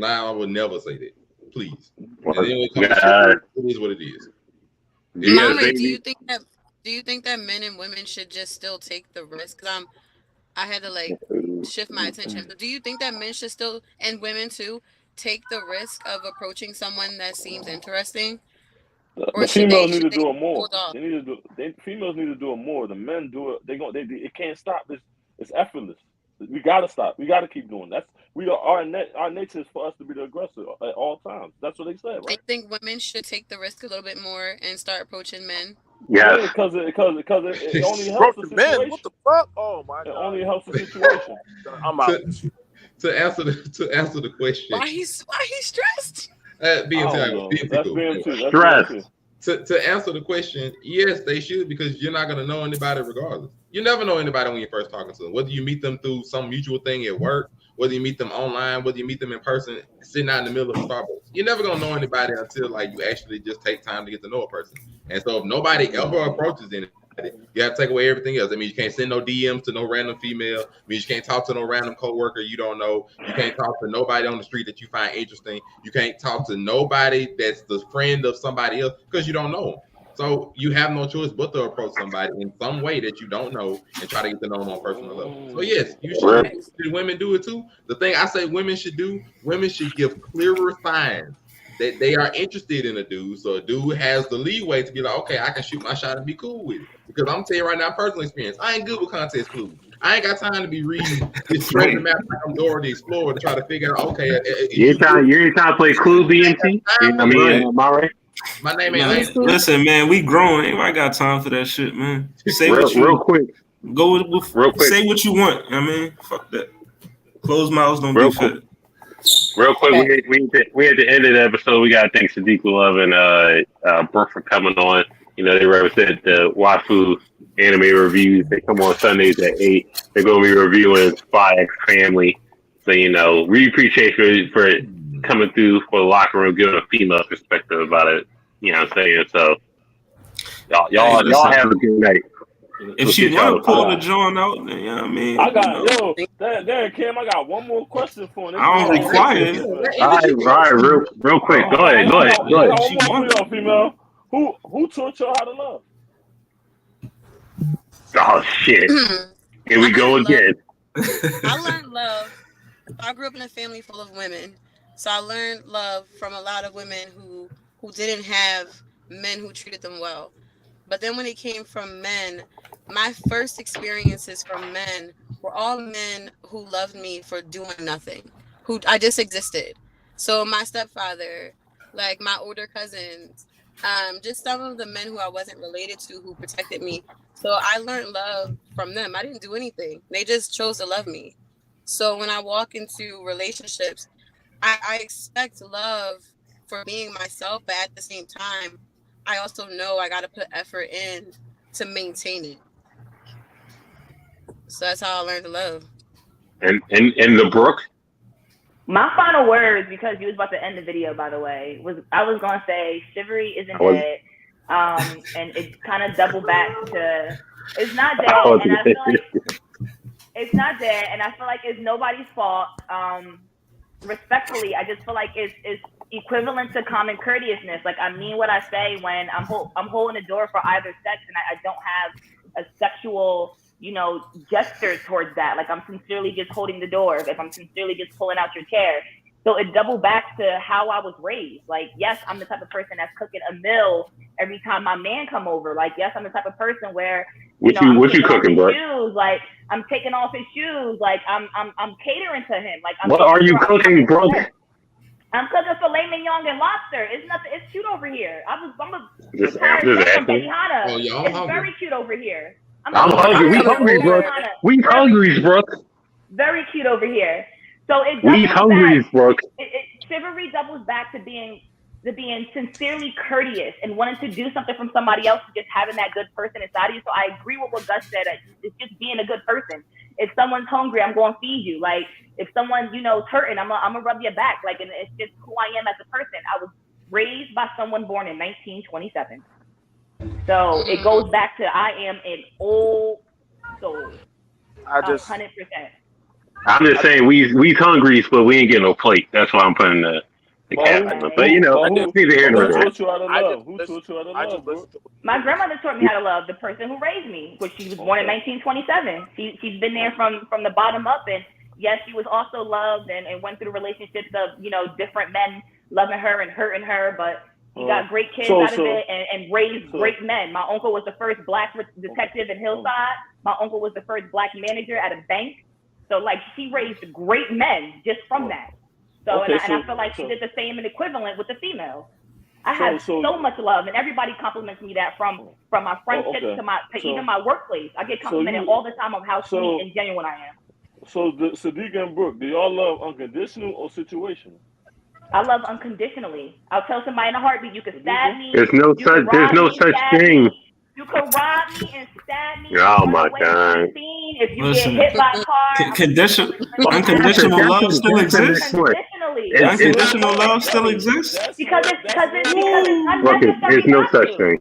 I would never say that. Please. And then when it comes to chivalry, it is what it is. Mommy, do you think that men and women should just still take the risk? Because I had to like shift my attention. Do you think that men should still, and women too, take the risk of approaching someone that seems interesting? The females need to do it more. Females need to do it more. The men do it. It can't stop. It's effortless. We gotta stop. We gotta keep doing. Our nature is for us to be the aggressor at all times. That's what they said, right? I think women should take the risk a little bit more and start approaching men. Yeah, because it only helps the situation. Men, what the fuck? Oh my god! It only helps the situation. I'm out. To answer the question. Why he stressed? BMT. Stress. To answer the question, yes, they should, because you're not gonna know anybody regardless. You never know anybody when you're first talking to them. Whether you meet them through some mutual thing at work, whether you meet them online, whether you meet them in person, sitting out in the middle of a Starbucks, you're never gonna know anybody until like you actually just take time to get to know a person. And so if nobody ever approaches anybody, you have to take away everything else. I mean, you can't send no DMs to no random female. I mean, you can't talk to no random coworker you don't know. You can't talk to nobody on the street that you find interesting. You can't talk to nobody that's the friend of somebody else because you don't know them. So you have no choice but to approach somebody in some way that you don't know and try to get to know them on a personal level. So yes, you should. Should women do it too? The thing I say women should give clearer signs that they are interested in a dude, so a dude has the leeway to be like, okay, I can shoot my shot and be cool with it. Because I'm telling you right now, personal experience, I ain't good with context clues. I ain't got time to be reading this treasure map from Dora the Explorer to try to figure out, okay. You ain't trying to play Clue, BMT? I mean, am I right? My name ain't Listen, man, we grown. Ain't got time for that shit, man. Say real quick. Go with real quick. Say what you want. I mean, fuck that. Closed mouths don't be fit. Real quick, we at the end of the episode. We got to thank Sadiq Love and Brooke for coming on. You know, they represent the Wafu anime reviews. They come on Sundays at 8. They're going to be reviewing Spy X Family. So, you know, we appreciate you for coming through for the locker room, giving a female perspective about it. You know what I'm saying? So, y'all have a good night. If she want to pull the joint out, then, you know what I mean? Damn, Cam, I got one more question for him. I don't require it. All right, real quick. Go ahead. One more female. Who taught y'all how to love? Oh, shit. Here we go again. I learned love. I grew up in a family full of women. So I learned love from a lot of women who didn't have men who treated them well. But then when it came from men, my first experiences from men were all men who loved me for doing nothing, who I just existed. So my stepfather, like my older cousins, just some of the men who I wasn't related to who protected me. So I learned love from them. I didn't do anything. They just chose to love me. So when I walk into relationships, I expect love for being myself, but at the same time, I also know I got to put effort in to maintain it. So that's how I learned to love. And the Brooke? My final words, because you was about to end the video, by the way, I was going to say Chivalry isn't dead. And it kind of double back to, it's not dead. And I feel like it's not dead. And I feel like it's nobody's fault. Respectfully, I just feel like it's equivalent to common courteousness. Like, I mean what I say when I'm holding the door for either sex, and I don't have a sexual, gesture towards that. Like, I'm sincerely just holding the door. If I'm sincerely just pulling out your chair. So it double backs to how I was raised. Like, yes, I'm the type of person that's cooking a meal every time my man come over. Like, yes, I'm the type of person where what you cooking, bro? Shoes, like, I'm taking off his shoes. Like, I'm catering to him. Like, what are you cooking, bro? I'm cooking filet mignon and lobster. It's nothing. It's cute over here. I'm a just Benihana. Oh, y'all it's hungry. very cute over here. I'm hungry. We hungry, bro. We hungry, bro. Very cute over here. So it we hungry, bro. Chivalry doubles back to being sincerely courteous and wanting to do something from somebody else, just having that good person inside of you. So I agree with what Gus said. It's just being a good person. If someone's hungry, I'm going to feed you. Like, if someone, is hurting, I'm going to rub your back. Like, and it's just who I am as a person. I was raised by someone born in 1927. So it goes back to I am an old sold. I just 100%. I'm just saying we hungry, but we ain't getting no plate. That's why I'm putting the cap in. But you know, who neither here nor who there. taught you how to love? Who taught you how to love, bro? My grandmother taught me how to love. The person who raised me, which she was born in 1927. She's been there from the bottom up, and yes, she was also loved and went through relationships of different men loving her and hurting her, but she got great kids out of it and raised great men. My uncle was the first black detective in Hillside. My uncle was the first black manager at a bank. So like she raised great men just from that. So and I feel like she did the same and equivalent with the females. I have so much love, and everybody compliments me that from my friendships to even my workplace. I get complimented all the time on how sweet and genuine I am. So Sadiq and Brooke, do y'all love unconditional or situational? I love unconditionally. I'll tell somebody in a heartbeat, you can stab me. There's no such thing. You can rob me and stab me. Oh my God! If you get hit by a car, unconditional love still exists. Unconditionally. Unconditional love still exists because it's unnecessary. There's no such thing.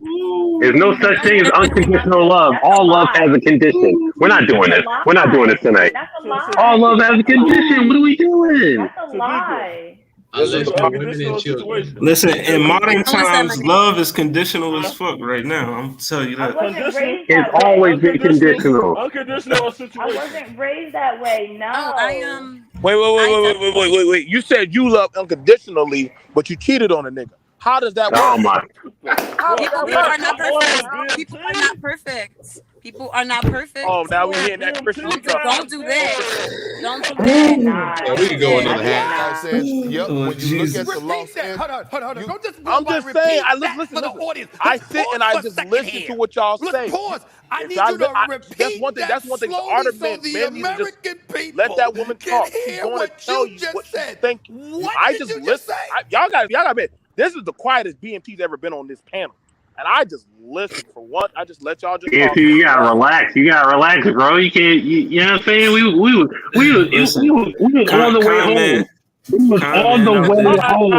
There's no such thing as unconditional love. All love has a condition. We're not doing this. We're not doing this tonight. That's a lie. All love has a condition. What are we doing? That's a lie. Listen, in modern times, love is conditional as fuck right now. I'm telling you that. It's always been conditional. Unconditional situation. I wasn't raised that way. No. Wait. You said you love unconditionally, but you cheated on a nigga. How does that work? Oh my! People are not perfect. People are not perfect. People are not perfect. Oh, now we're hearing that Christian stuff. Don't do that. Don't do that. Yeah, we can go another half. Yep. When you look at the Los Angeles, hold on. Don't just I'm just saying. Listen. I sit and I just listen to what y'all say. Pause. I need you to repeat that's one thing. The art of men need to just let that woman talk. She's going to tell you what she's thinking. I just listen. Y'all got bet. This is the quietest BMT's ever been on this panel. And I just listen for what I just let y'all just talk. You gotta relax. You gotta relax, bro. You can't. You know what I'm saying? We was on the way home. We was on the way home.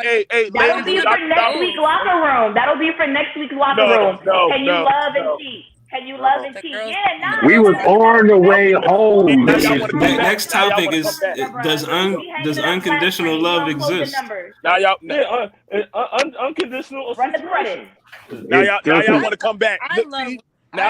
Hey, that'll be for next week's locker room. That'll be for next week's locker room. Can you love and cheat? Can you love and cheat? Yeah, no. We was on the way home. Next topic is does unconditional love exist? Now y'all unconditional. Run the credit. Now y'all want to come back. I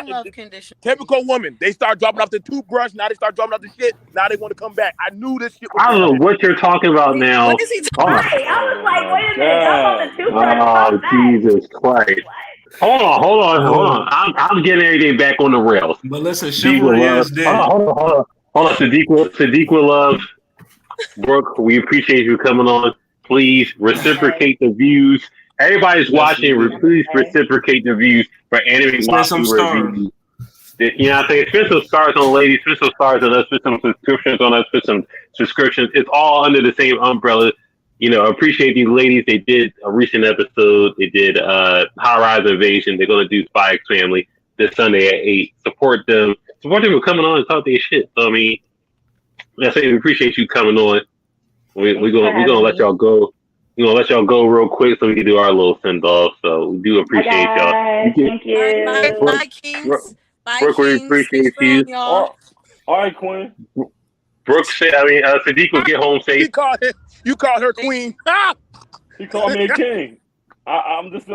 love conditional. Typical woman. They start dropping off the toothbrush. Now they start dropping off the shit. Now they want to come back. I knew this shit was I don't know what you're talking about now. What is he talking about? I was like, wait a minute. I'm on the toothbrush. Oh, Jesus Christ. Hold on. I'm getting everything back on the rails. But listen, Chivalry is dead. Hold on. Sadiq will love. Brooke, we appreciate you coming on. Please reciprocate the views. Everybody's watching. Please reciprocate the views for anime watching reviews. You know what I'm saying? Spend some stars on ladies. Spend some stars on us. Spend some subscriptions on us. Spend some subscriptions. It's all under the same umbrella. Appreciate these ladies. They did a recent episode. They did High Rise Invasion. They're going to do Spy X Family this Sunday at 8. Support them. Support them for coming on and talk their shit. So, I mean, I say we appreciate you coming on. We're gonna let y'all go. We're gonna let y'all go real quick so we can do our little send off. So we do appreciate y'all. Thank you. Bye, Kings. Brooke, we appreciate you. All right, Queen. Brooke said, Sadiq will get home safe. You called her queen. He called me a king. I'm just